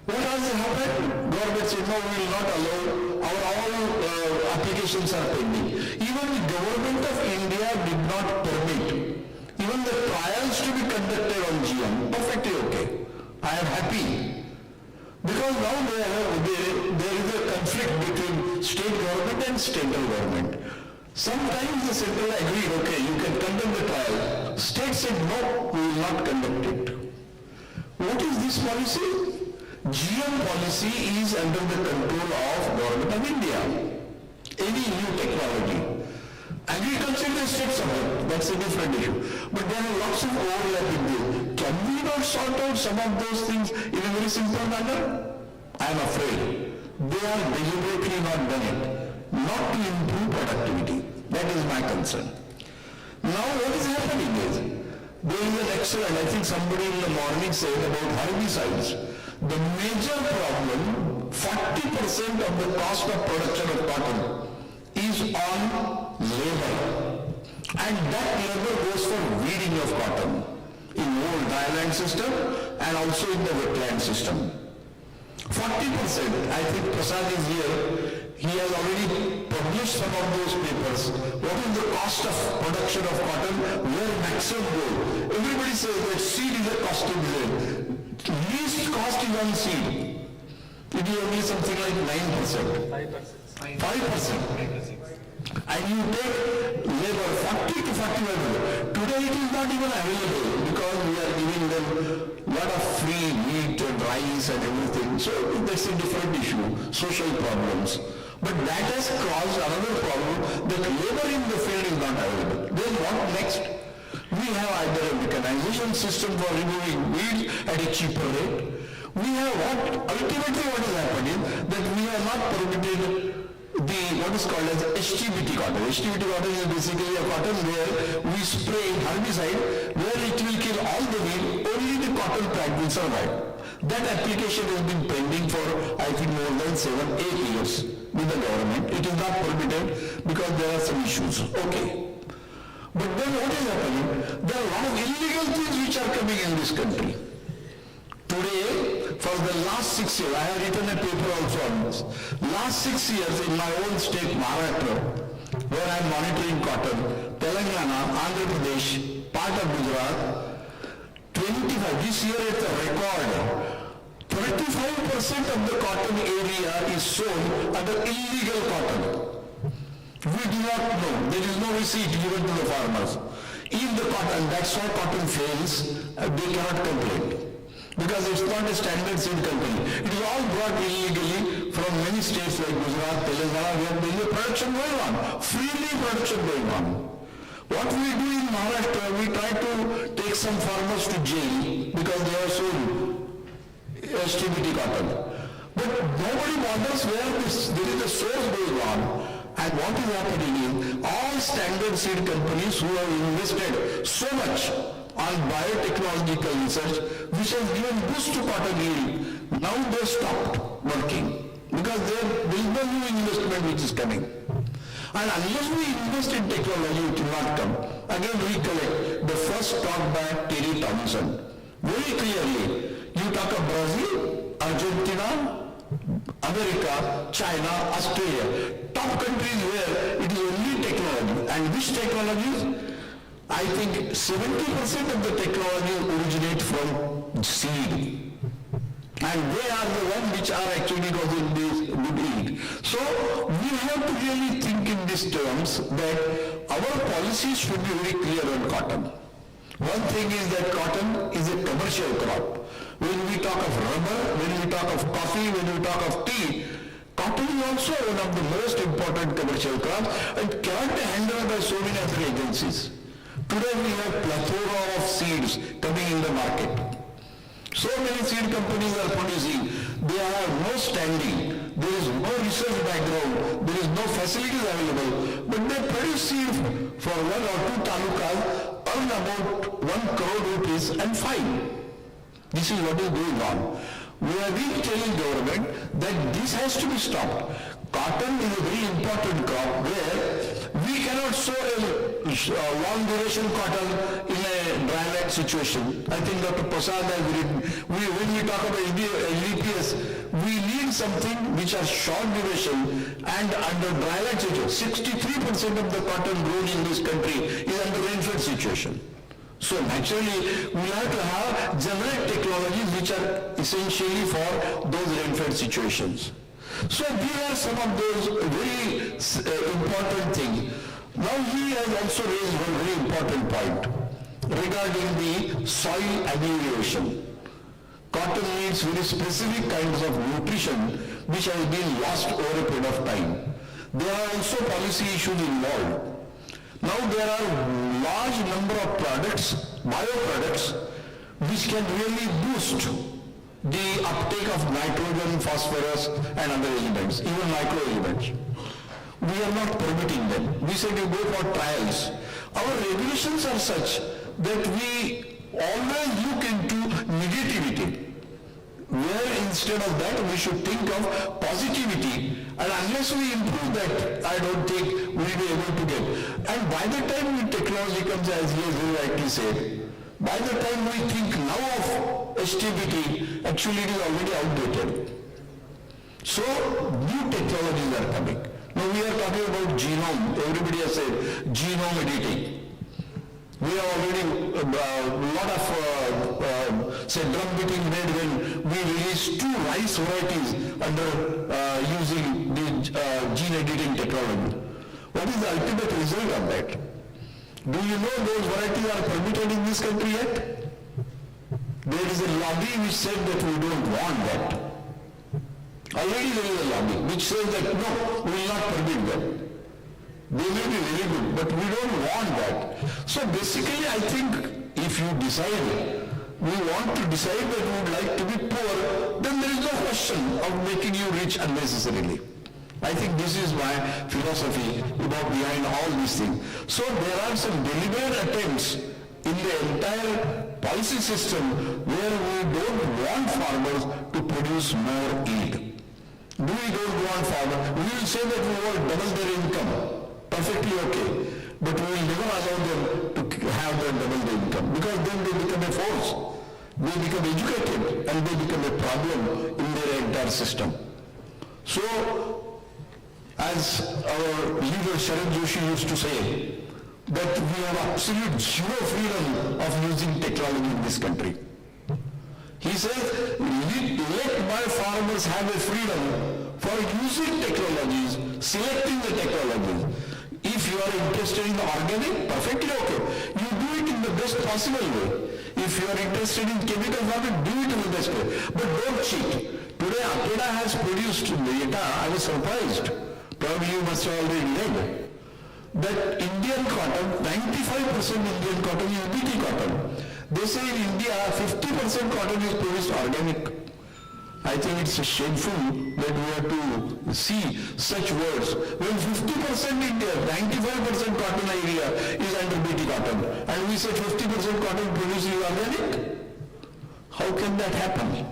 What has happened? Government said, no, we will not allow, our all applications are pending. Even the government of India did not permit even the trials to be conducted on GM. Perfectly okay. I am happy. Because now there is a conflict between state government and central government. Sometimes the central agreed, okay, you can conduct the trial. State said, no, we will not conduct it. What is this policy? GM policy is under the control of Government of India. Any new technology. Agriculture is state subject, that's a different issue. But there are lots of overlap in this. Can we not sort out some of those things in a very simple manner? I am afraid they are deliberately not done it, not to improve productivity. That is my concern. Now what is happening is, there is an excellent, I think somebody in the morning said about herbicides. The major problem, 40% of the cost of production of cotton is on labor. And that labor goes for weeding of cotton in old dryland system and also in the wetland system. 40%, I think Prasad is here, he has already published some of those papers. What is the cost of production of cotton? Where maximum go? Everybody says that seed is a cost of labor. Least cost is on seed. It is only something like 9%. 5%. And you take labor 40 to 45%. Today it is not even available because we are giving them a lot of free meat and rice and everything. So that's a different issue, social problems. But that has caused another problem that labor in the field is not available. Then what next? We have either a mechanization system for removing weeds at a cheaper rate. We have ultimately what has happened is that we have not permitted what is called as HTBT cotton. HTBT cotton is basically a cotton where we spray herbicide where it will kill all the weed, only the cotton plant will survive. That application has been pending for I think more than 7-8 years with the government. It is not permitted because there are some issues. Okay. But then what is happening? There are a lot of illegal things which are coming in this country. Today, for the last 6 years, I have written a paper also on this. Last 6 years in my own state, Maharashtra, where I am monitoring cotton, Telangana, Andhra Pradesh, part of Gujarat, 25, this year it's a record. 35% of the cotton area is sold under illegal cotton. We do not know. There is no receipt given to the farmers. If the cotton, that's why cotton fails, they cannot complain. Because it's not a standard seed company. It is all brought illegally from many states like Gujarat, Telangana, where there is a production going on, freely production going on. What we do in Maharashtra, we try to take some farmers to jail because they are sold STBT cotton. But nobody bothers where there is a source going on. And what is happening is all standard seed companies who have invested so much on biotechnological research, which has given boost to cotton yield, now they stopped working because there is no new investment which is coming. And unless we invest in technology, it will not come. Again, recollect the first talk by Terry Thompson. Very clearly, you talk of Brazil, Argentina, America, China, Australia, top countries where it is only technology. And which technologies? I think 70% of the technology originate from seed. And they are the ones which are actually causing this good yield. So we have to really think in these terms that our policies should be very clear on cotton. One thing is that cotton is a commercial crop. When we talk of rubber, when we talk of coffee, when we talk of tea, cotton is also one of the most important commercial crops and cannot be handled by so many other agencies. Today we have plethora of seeds coming in the market. So many seed companies are producing. They have no standing. There is no research background. There is no facilities available. But they produce seed for 1 or 2 talukas, earn about 1 crore rupees and fine. This is what is going on. We have been telling government that this has to be stopped. Cotton is a very important crop where we cannot sow a long duration cotton in a dry land situation. I think Dr. Prasad has written, when we talk about LDPS, we need something which are short duration and under dry land situation. 63% of the cotton grown in this country is under rainfed situation. So naturally, we have to have generate technologies which are essentially for those rainfed situations. So these are some of those very important things. Now he has also raised one very important point regarding the soil amelioration. Cotton needs very specific kinds of nutrition which has been lost over a period of time. There are also policy issues involved. Now there are large number of products, bioproducts, which can really boost the uptake of nitrogen, phosphorus and other elements, even microelements. We are not permitting them. We said you go for trials. Our regulations are such that we always look into negativity, where instead of that we should think of positivity, and unless we improve that, I don't think we will be able to get. And by the time the technology comes, as he has very rightly said, by the time we think now of STBT, actually it is already outdated. So new technologies are coming. Now we are talking about genome. Everybody has said genome editing. We have already a lot of say drum beating made when we released 2 rice varieties under using the gene editing technology. What is the ultimate result of that? Do you know those varieties are permitted in this country yet? There is a lobby which said that we don't want that. Already there is a lobby which says that no, we will not permit them. They may be very good, but we don't want that. So basically I think if you decide, we want to decide that we would like to be poor, then there is no question of making you rich unnecessarily. I think this is my philosophy about behind all these things. So there are some deliberate attempts in the entire policy system where we don't want farmers to produce more yield. Do we don't want farmers? We will say that we want double their income. Perfectly okay. But we will never allow them to have their double their income because then they become a force. They become educated and they become a problem in their entire system. So, as our leader Sharan Joshi used to say, that we have absolute zero freedom of using technology in this country. He says, let my farmers have a freedom for using technologies, selecting the technologies. If you are interested in the organic, perfectly okay. You do best possible way. If you are interested in chemical farming, do it in the best way. But don't cheat. Today, Akeda has produced data. I was surprised. Probably you must have already read that Indian cotton, 95% Indian cotton is BT cotton. They say in India, 50% cotton is produced organic. I think it's shameful that we have to see such words. When 50% India, 95% cotton area is under BT cotton, and we say 50% cotton produced is organic? How can that happen?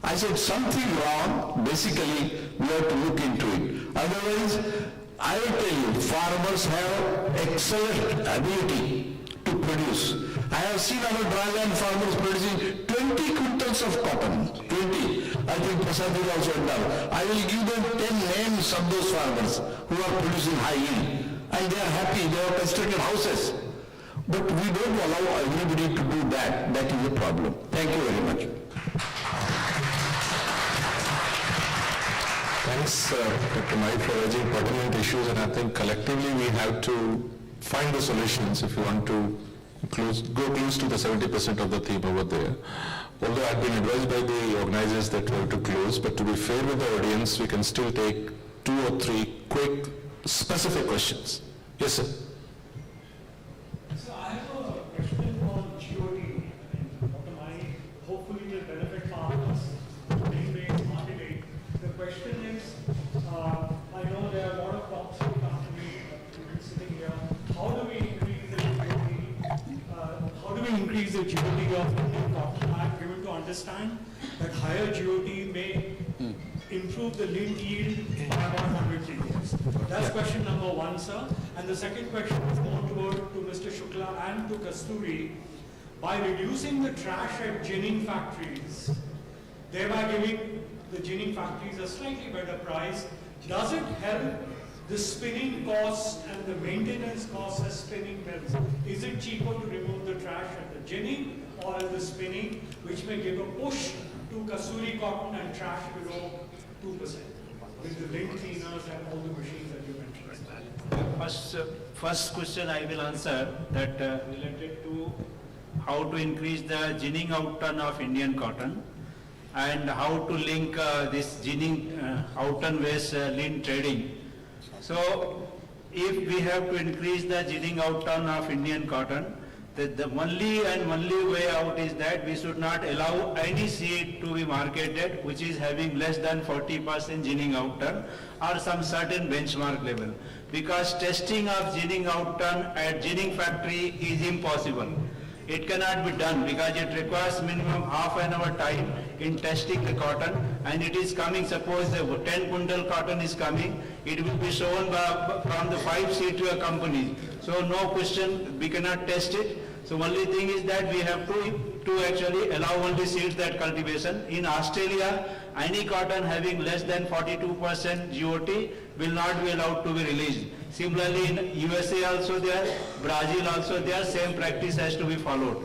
I said something wrong. Basically, we have to look into it. Otherwise, I tell you, farmers have excellent ability to produce. I have seen our dryland farmers producing 20 quintals of cotton. 20. I think Prasad is also done. I will give them 10 names of those farmers who are producing high yield. And they are happy. They have constructed houses. But we don't allow everybody to do that. That is a problem. Thank you very much. Thanks, Dr. Mai, for raising pertinent issues, and I think collectively we have to find the solutions if you want to go close to the 70% of the theme over there. Although I've been advised by the organizers that we have to close, but to be fair with the audience, we can still take 2 or 3 quick, specific questions. Yes, sir. So I have a question on GOT, and Dr. Mai, hopefully will benefit farmers, link-based marketing. The question is, I know there are a lot of top 3 companies sitting here. How do we increase the GOT? How do we increase the GOT of Indian cotton? I'm given to understand that higher GOT may improve the lint yield by about 100 kgs. That's question number 1, sir. And the second question is more toward to Mr. Shukla and to Kasturi. By reducing the trash at ginning factories, thereby giving the ginning factories a slightly better price, does it help the spinning costs and the maintenance costs as spinning mills? Is it cheaper to remove the trash at the ginning or at the spinning, which may give a push to Kasuri cotton and trash below 2% with the lint cleaners and all the machines that you mentioned? First question I will answer that related to how to increase the ginning outturn of Indian cotton and how to link this ginning outturn with lint trading. So if we have to increase the ginning outturn of Indian cotton, the only way out is that we should not allow any seed to be marketed which is having less than 40% ginning outturn or some certain benchmark level, because testing of ginning outturn at ginning factory is impossible. It cannot be done because it requires minimum half an hour time in testing the cotton, and it is coming, suppose the 10 quintal cotton is coming, it will be shown from the 5 CITI companies. So no question, we cannot test it. So only thing is that we have to actually allow only seeds that cultivation. In Australia, any cotton having less than 42% GOT will not be allowed to be released. Similarly, in USA also there, Brazil also there, same practice has to be followed.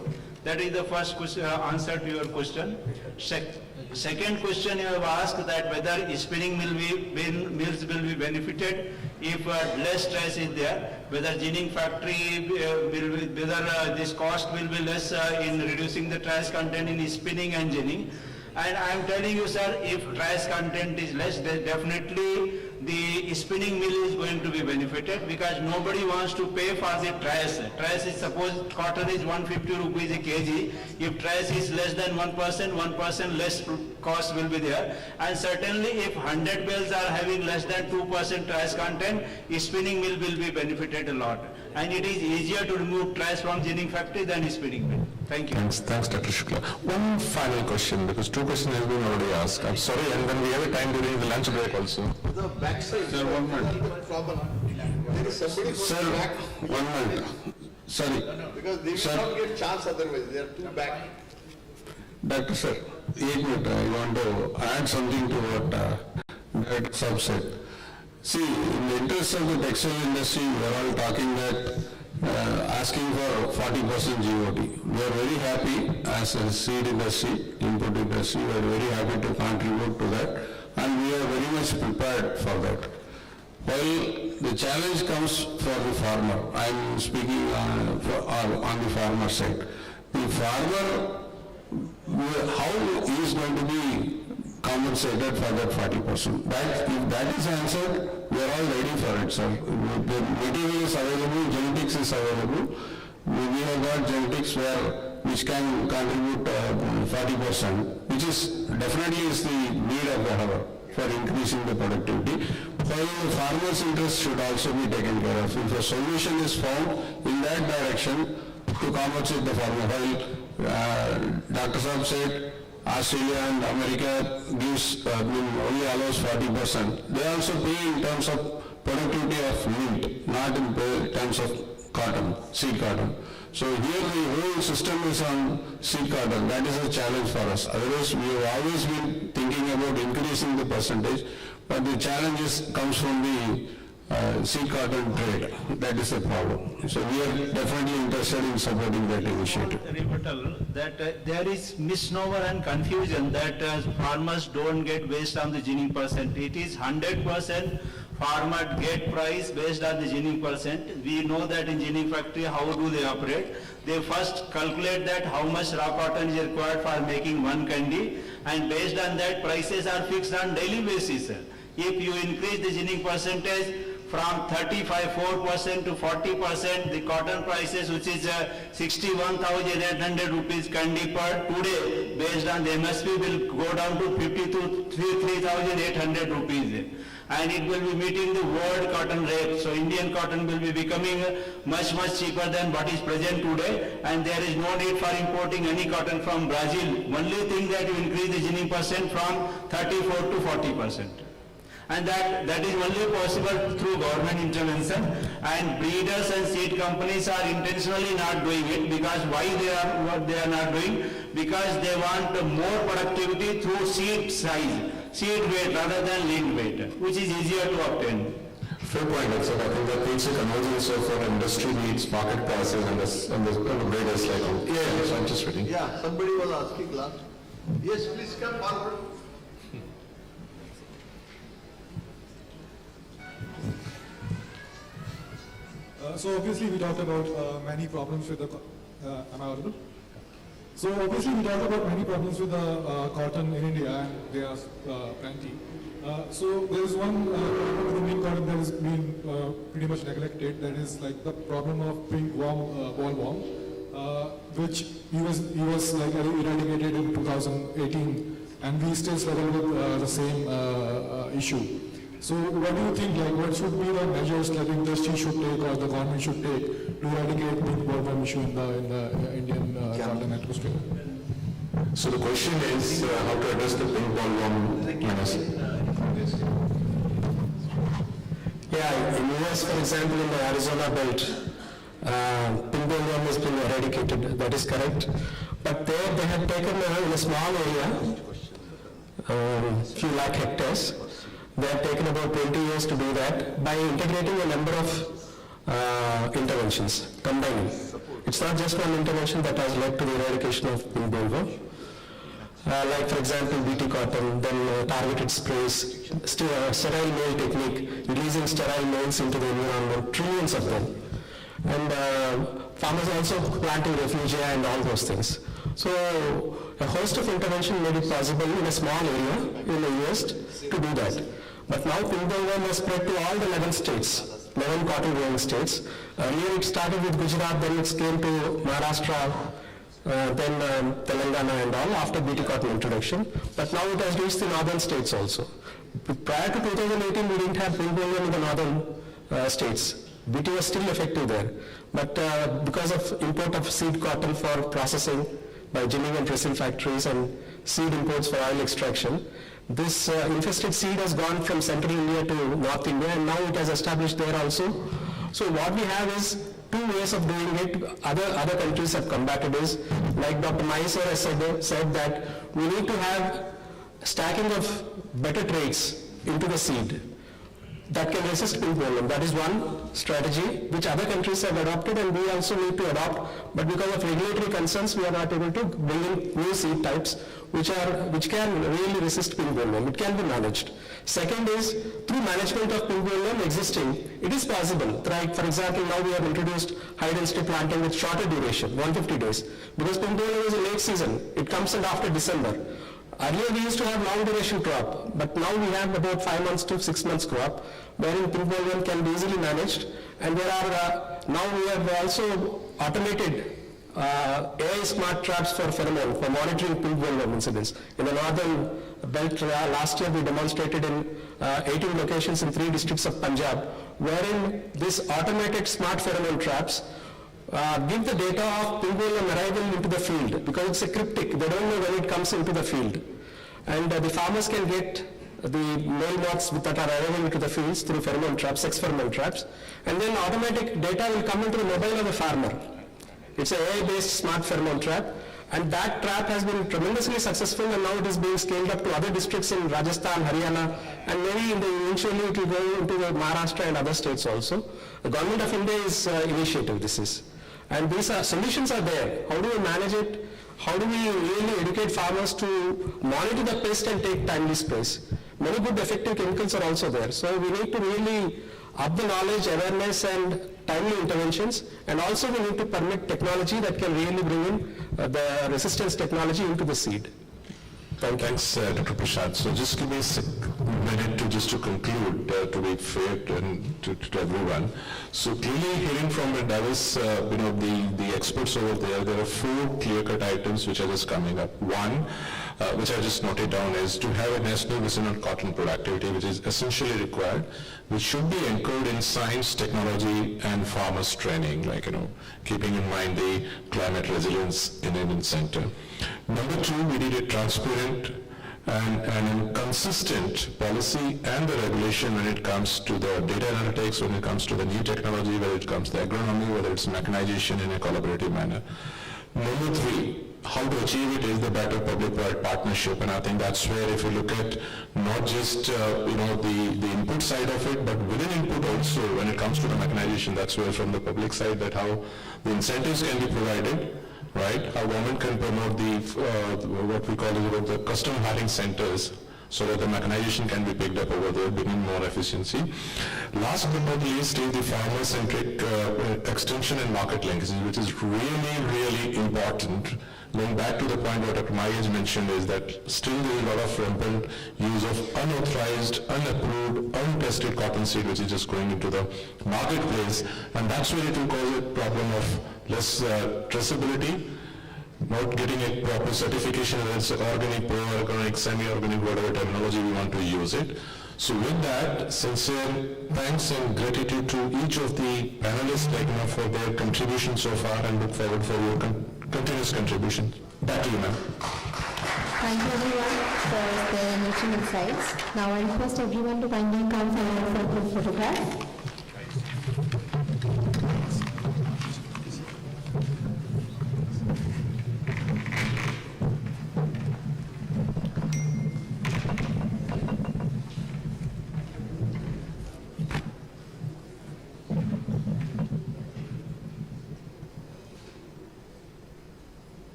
That is the first question, answer to your question. Second question you have asked that whether spinning mills will be benefited if less stress is there, whether ginning factory whether this cost will be less in reducing the trash content in spinning and ginning. And I am telling you, sir, if trash content is less, then definitely the spinning mill is going to be benefited, because nobody wants to pay for the trash. Trash is, suppose cotton is 150 rupees a kg. If trash is less than 1% less cost will be there. And certainly if 100 bales are having less than 2% trash content, spinning mill will be benefited a lot. And it is easier to remove trash from ginning factory than spinning mill. Thank you. Thanks, Dr. Shukla. One final question, because 2 questions have been already asked. I'm sorry, and then we have a time during the lunch break also. The backside. Sir, 1 minute. There is somebody Sir, back. 1 minute. Sorry. No, because they will not get chance otherwise. They are too back. Dr. Sir, 1 minute. I want to add something to what Dr. Saab said. See, in the interest of the textile industry, we are all talking that asking for 40% GOT. We are very happy as a seed industry, input industry, we are very happy to contribute to that, and we are very much prepared for that. While the challenge comes for the farmer, I am speaking on the farmer side. The farmer, how he is going to be compensated for that 40%? If that is answered, we are all ready for it, sir. The material is available, genetics is available. We have got genetics which can contribute 40%, which is definitely is the need of the hour for increasing the productivity. While the farmer's interest should also be taken care of. If a solution is found in that direction to compensate the farmer, while Dr. Saab said Australia and America only allows 40%. They also pay in terms of productivity of mint, not in terms of cotton, seed cotton. So here the whole system is on seed cotton. That is a challenge for us. Otherwise, we have always been thinking about increasing the percentage, but the challenge comes from the seed cotton trade. That is the problem. So we are definitely interested in supporting that initiative. Rebuttal that there is misnomer and confusion that farmers don't get based on the ginning percent. It is 100% farmer get price based on the ginning percent. We know that in ginning factory, how do they operate? They first calculate that how much raw cotton is required for making one candy, and based on that prices are fixed on daily basis. If you increase the ginning percentage from 35.4% to 40%, the cotton prices, which is 61,800 rupees candy per today, based on the MSP, will go down to 3,800 rupees. And it will be meeting the world cotton rate. So Indian cotton will be becoming much cheaper than what is present today, and there is no need for importing any cotton from Brazil. Only thing that you increase the ginning percent from 34 to 40%. And that is only possible through government intervention, and breeders and seed companies are intentionally not doing it. Because why what they are not doing? Because they want more productivity through seed size, seed weight rather than linked weight, which is easier to obtain. Fair point, sir. I think that needs a convergence of what industry needs, market prices, and the breeders like. Yeah, so I'm just reading. Yeah, somebody was asking last. Yes, please come forward. So obviously we talked about many problems with the, am I audible? So obviously we talked about many problems with the cotton in India, and there are plenty. So there is one problem with the mint cotton that has been pretty much neglected, that is like the problem of pink bollworm, which US like eradicated in 2018, and we still struggle with the same issue. So what do you think, like what should be the measures that industry should take or the government should take to eradicate pink bollworm issue in the Indian cotton atmosphere? So the question is how to address the pink bollworm menace. Yeah, in US, for example, in the Arizona belt, pink bollworm has been eradicated. That is correct. But there they have taken in a small area, few lakh hectares. They have taken about 20 years to do that by integrating a number of interventions, combining. It's not just one intervention that has led to the eradication of pink bollworm. Like for example, BT cotton, then targeted sprays, sterile male technique, releasing sterile males into the environment, trillions of them. And farmers also planting refugia and all those things. So a host of intervention made it possible in a small area in the US to do that. But now pink bollworm has spread to all the 11 states, 11 cotton growing states. Earlier it started with Gujarat, then it came to Maharashtra, then Telangana and all after BT cotton introduction. But now it has reached the northern states also. Prior to 2018 we didn't have pink bollworm in the northern states. BT was still effective there. But because of import of seed cotton for processing by ginning and pressing factories and seed imports for oil extraction, this infested seed has gone from central India to North India, and now it has established there also. So what we have is two ways of doing it. Other countries have combated is, like Dr. Maiser has said that we need to have stacking of better traits into the seed. that can resist pink bollworm. That is one strategy which other countries have adopted and we also need to adopt, but because of regulatory concerns we are not able to bring in new seed types which can really resist pink bollworm. It can be managed. Second is through management of pink bollworm existing, it is possible. Like for example, now we have introduced high density planting with shorter duration, 150 days, because pink bollworm is a late season. It comes in after December. Earlier we used to have long duration crop, but now we have about 5 months to 6 months crop, wherein pink bollworm can be easily managed. And there are, now we have also automated AI smart traps for pheromone, for monitoring pink bollworm incidents. In the northern belt, last year we demonstrated in 18 locations in 3 districts of Punjab, wherein this automated smart pheromone traps give the data of pink bollworm arrival into the field, because it's a cryptic. They don't know when it comes into the field. And the farmers can get the male moths that are arriving into the fields through pheromone traps, sex pheromone traps, and then automatic data will come into the mobile of the farmer. It's an AI-based smart pheromone trap, and that trap has been tremendously successful, and now it is being scaled up to other districts in Rajasthan, Haryana, and maybe eventually it will go into the Maharashtra and other states also. The Government of India is initiative, this is. And these solutions are there. How do we manage it? How do we really educate farmers to monitor the pest and take timely sprays? Many good effective chemicals are also there. So we need to really up the knowledge, awareness and timely interventions, and also we need to permit technology that can really bring in the resistance technology into the seed. Thanks, Dr. Prashad. So just give me a minute to conclude, to be fair to everyone. So clearly hearing from the diverse, the experts over there are 4 clear-cut items which are just coming up. One, which I just noted down, is to have a national vision on cotton productivity, which is essentially required, which should be anchored in science, technology, and farmers training, keeping in mind the climate resilience in Indian center. Number 2, we need a transparent and consistent policy and the regulation when it comes to the data analytics, when it comes to the new technology, whether it comes to agronomy, whether it's mechanization in a collaborative manner. Number 3, how to achieve it is the better public-private partnership, and I think that's where if you look at not just the input side of it, but within input also when it comes to the mechanization, that's where from the public side that how the incentives can be provided, right? How government can promote the what we call the custom hiring centers, so that the mechanization can be picked up over there, bringing more efficiency. Last but not least is the farmer-centric extension and market linkages, which is really, really important. Going back to the point what Dr. Mayaj mentioned is that still there is a lot of rampant use of unauthorized, unapproved, untested cotton seed which is just going into the marketplace, and that's where it will cause a problem of less traceability, not getting a proper certification, whether it's organic, pro-organic, semi-organic, whatever terminology we want to use it. So with that, sincere thanks and gratitude to each of the panelists for their contribution so far, and look forward for your continuous contribution. Back to you, ma'am. Thank you everyone for the enriching insights. Now I request everyone to kindly come forward for a group photograph.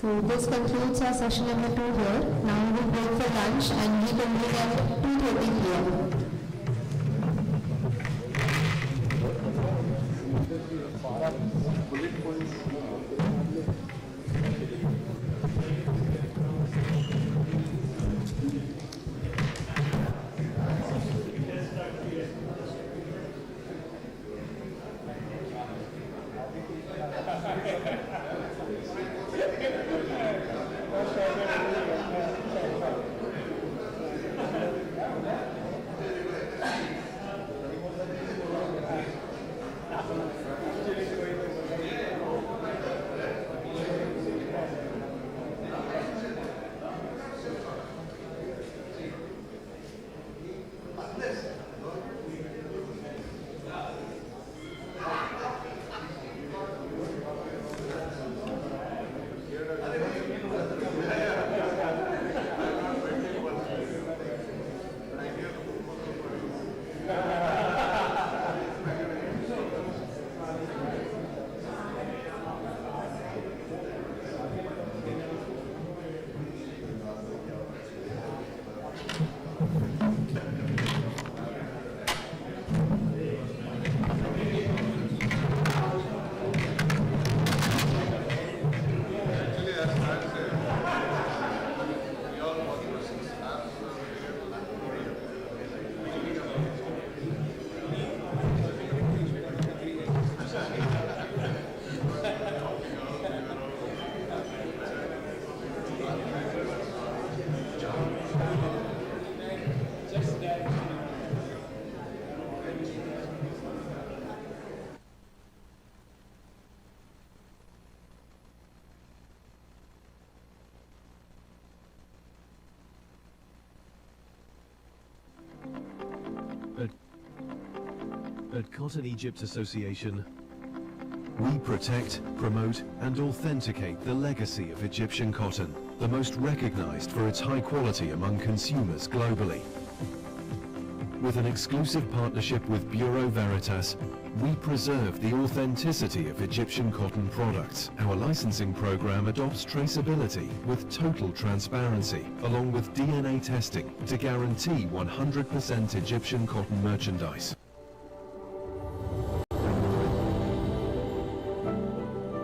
So this concludes our session number 2 here. Now we will break for lunch and reconvene at 2:30 p.m. At Cotton Egypt Association, we protect, promote and authenticate the legacy of Egyptian cotton, the most recognized for its high quality among consumers globally. With an exclusive partnership with Bureau Veritas, we preserve the authenticity of Egyptian cotton products. Our licensing program adopts traceability with total transparency, along with DNA testing to guarantee 100% Egyptian cotton merchandise.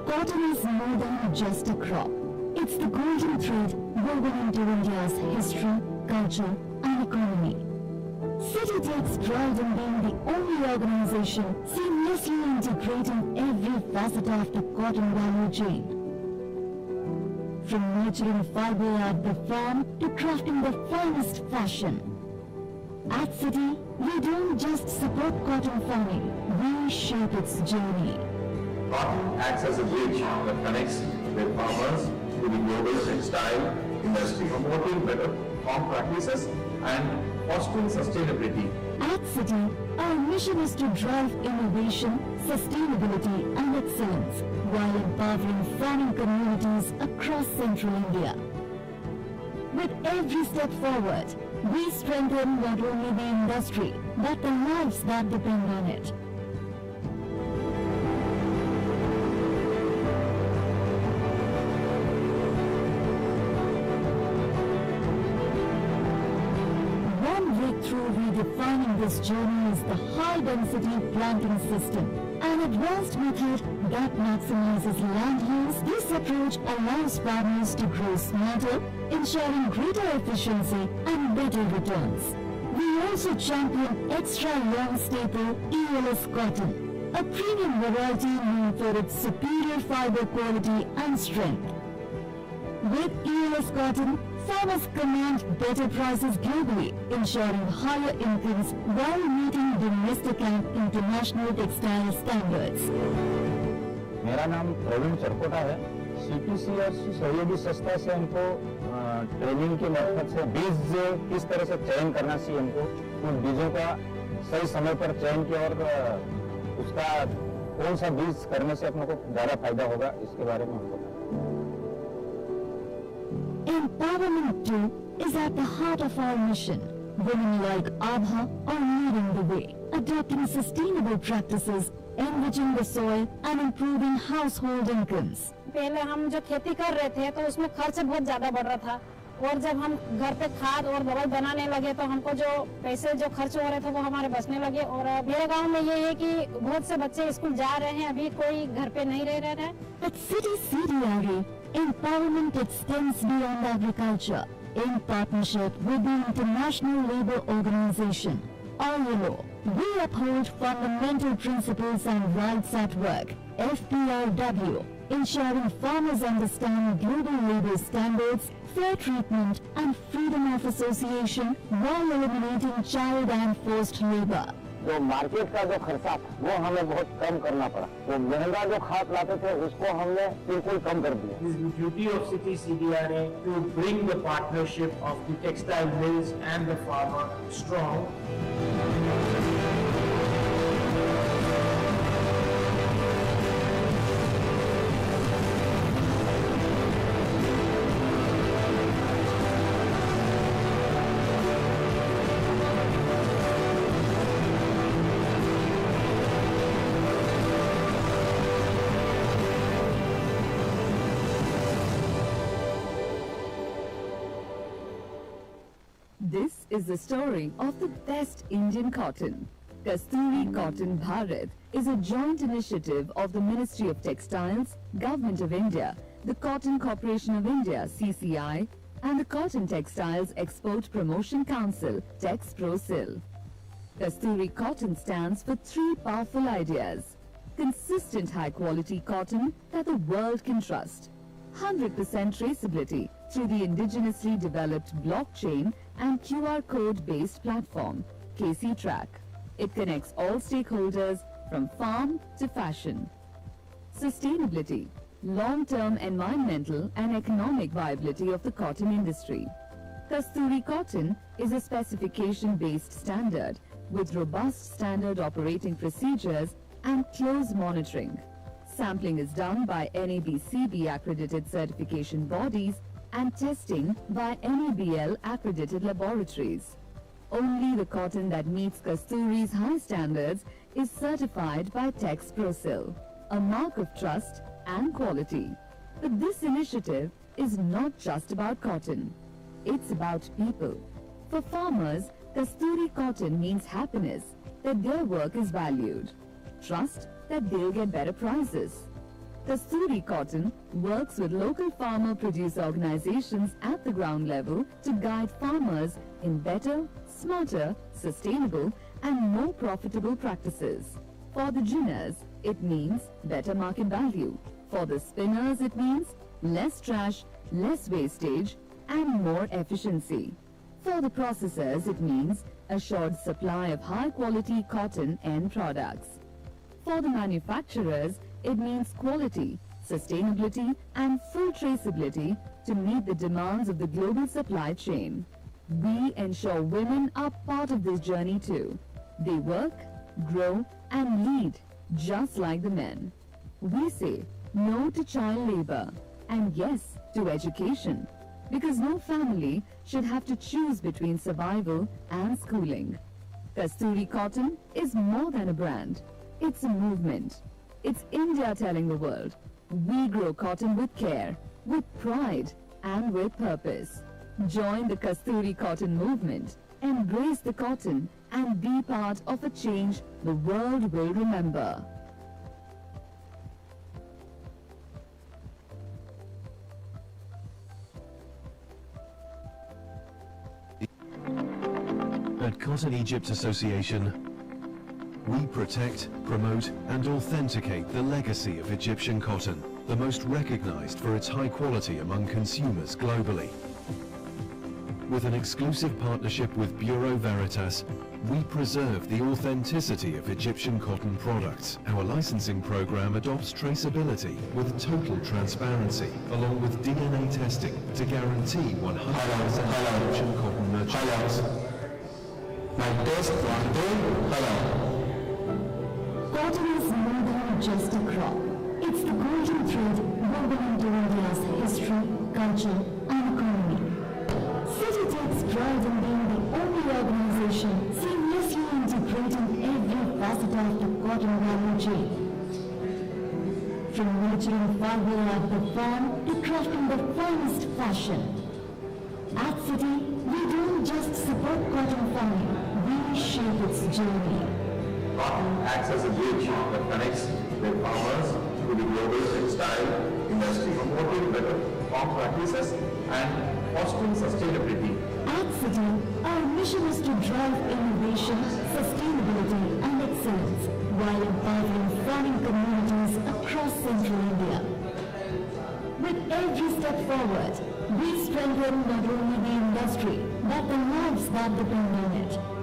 Cotton is more than just a crop. It's the golden thread woven into India's history, culture and economy. CITI takes pride in being the only organization seamlessly integrating every facet of the cotton value chain. From nurturing fiber at the farm to crafting the finest fashion. At CITI, we don't just support cotton farming, we shape its journey. Cotton acts as a bridge that connects the farmers to the global textile industry, promoting better farm practices and fostering sustainability. At CITI, our mission is to drive innovation, sustainability and excellence while empowering farming communities across central India. With every step forward, we strengthen not only the industry, but the lives that depend on it. Through redefining this journey is the high-density planting system, an advanced method that maximizes land use. This approach allows farmers to grow smarter, ensuring greater efficiency and better returns. We also champion extra long staple ELS cotton, a premium variety known for its superior fiber quality and strength. With ELS cotton, farmers command better prices globally, ensuring higher incomes while meeting domestic and international textile standards. मेरा नाम प्रवीण चरकोटा है। CTC और सहयोगी संस्था से हमको training के मार्फत से बीज किस तरह से चयन करना चाहिए, हमको उन बीजों का सही समय पर चयन किया और उसका कौन सा बीज करने से अपने को ज्यादा फायदा होगा, इसके बारे में हमको Empowerment too is at the heart of our mission. Women like Abha are leading the way, adopting sustainable practices, enriching the soil and improving household incomes. पहले हम जो खेती कर रहे थे तो उसमें खर्च बहुत ज्यादा बढ़ रहा था, और जब हम घर पे खाद और दवाई बनाने लगे तो हमको जो पैसे जो खर्च हो रहे थे वो हमारे बचने लगे। और मेरे गांव में ये है कि बहुत से बच्चे स्कूल जा रहे हैं, अभी कोई घर पे नहीं रह रहे हैं। At CITI, empowerment extends beyond agriculture in partnership with the International Labour Organization, ILO. We uphold fundamental principles and rights at work, FPRW, ensuring farmers understand global labour standards, fair treatment and freedom of association while eliminating child and forced labour. जो market का जो खर्चा वो हमें बहुत कम करना पड़ा, वो महंगा जो खाद लाते थे उसको हमने बिल्कुल कम कर दिया। The duty of CITI CDRA to bring the partnership of the textile mills and the farmer strong. This is the story of the best Indian cotton. Kasturi Cotton Bharat is a joint initiative of the Ministry of Textiles, Government of India, the Cotton Corporation of India (CCI), and the Cotton Textiles Export Promotion Council (TexProCil). Kasturi Cotton stands for three powerful ideas: consistent high-quality cotton that the world can trust, 100% traceability through the indigenously developed blockchain and QR code-based platform, KC Track. It connects all stakeholders from farm to fashion. Sustainability, long-term environmental and economic viability of the cotton industry. Kasturi cotton is a specification-based standard with robust standard operating procedures and close monitoring. Sampling is done by NABCB accredited certification bodies and testing by NABL accredited laboratories. Only the cotton that meets Kasturi's high standards is certified by Textile, a mark of trust and quality. But this initiative is not just about cotton. It's about people. For farmers, Kasturi cotton means happiness, that their work is valued. Trust that they'll get better prices. Kasturi Cotton works with local farmer producer organizations at the ground level to guide farmers in better, smarter, sustainable and more profitable practices. For the ginners, it means better market value. For the spinners, it means less trash, less wastage and more efficiency. For the processors, it means assured supply of high-quality cotton end products. For the manufacturers, it means quality, sustainability and full traceability to meet the demands of the global supply chain. We ensure women are part of this journey too. They work, grow and lead just like the men. We say no to child labor and yes to education, because no family should have to choose between survival and schooling. Kasturi Cotton is more than a brand. It's a movement. It's India telling the world, we grow cotton with care, with pride and with purpose. Join the Kasturi Cotton movement, embrace the cotton and be part of a change the world will remember. At Cotton Egypt Association, we protect, promote and authenticate the legacy of Egyptian cotton, the most recognized for its high quality among consumers globally. With an exclusive partnership with Bureau Veritas, we preserve the authenticity of Egyptian cotton products. Our licensing program adopts traceability with total transparency, along with DNA testing to guarantee 100% Egyptian cotton merchandise. Cotton is more than just a crop. It's the golden thread woven into India's history, culture and economy. CITI takes pride in being the only organization seamlessly integrating every facet of the cotton value chain. From nurturing fiber at the farm to crafting the finest fashion. At CITI, we don't just support cotton farming, we shape its journey. Cotton acts as a bridge that connects the farmers to the global textile industry, promoting better farm practices and fostering sustainability. At CITI, our mission is to drive innovation, sustainability and excellence while empowering farming communities across central India. With every step forward, we strengthen not only the industry, but the lives that depend on it.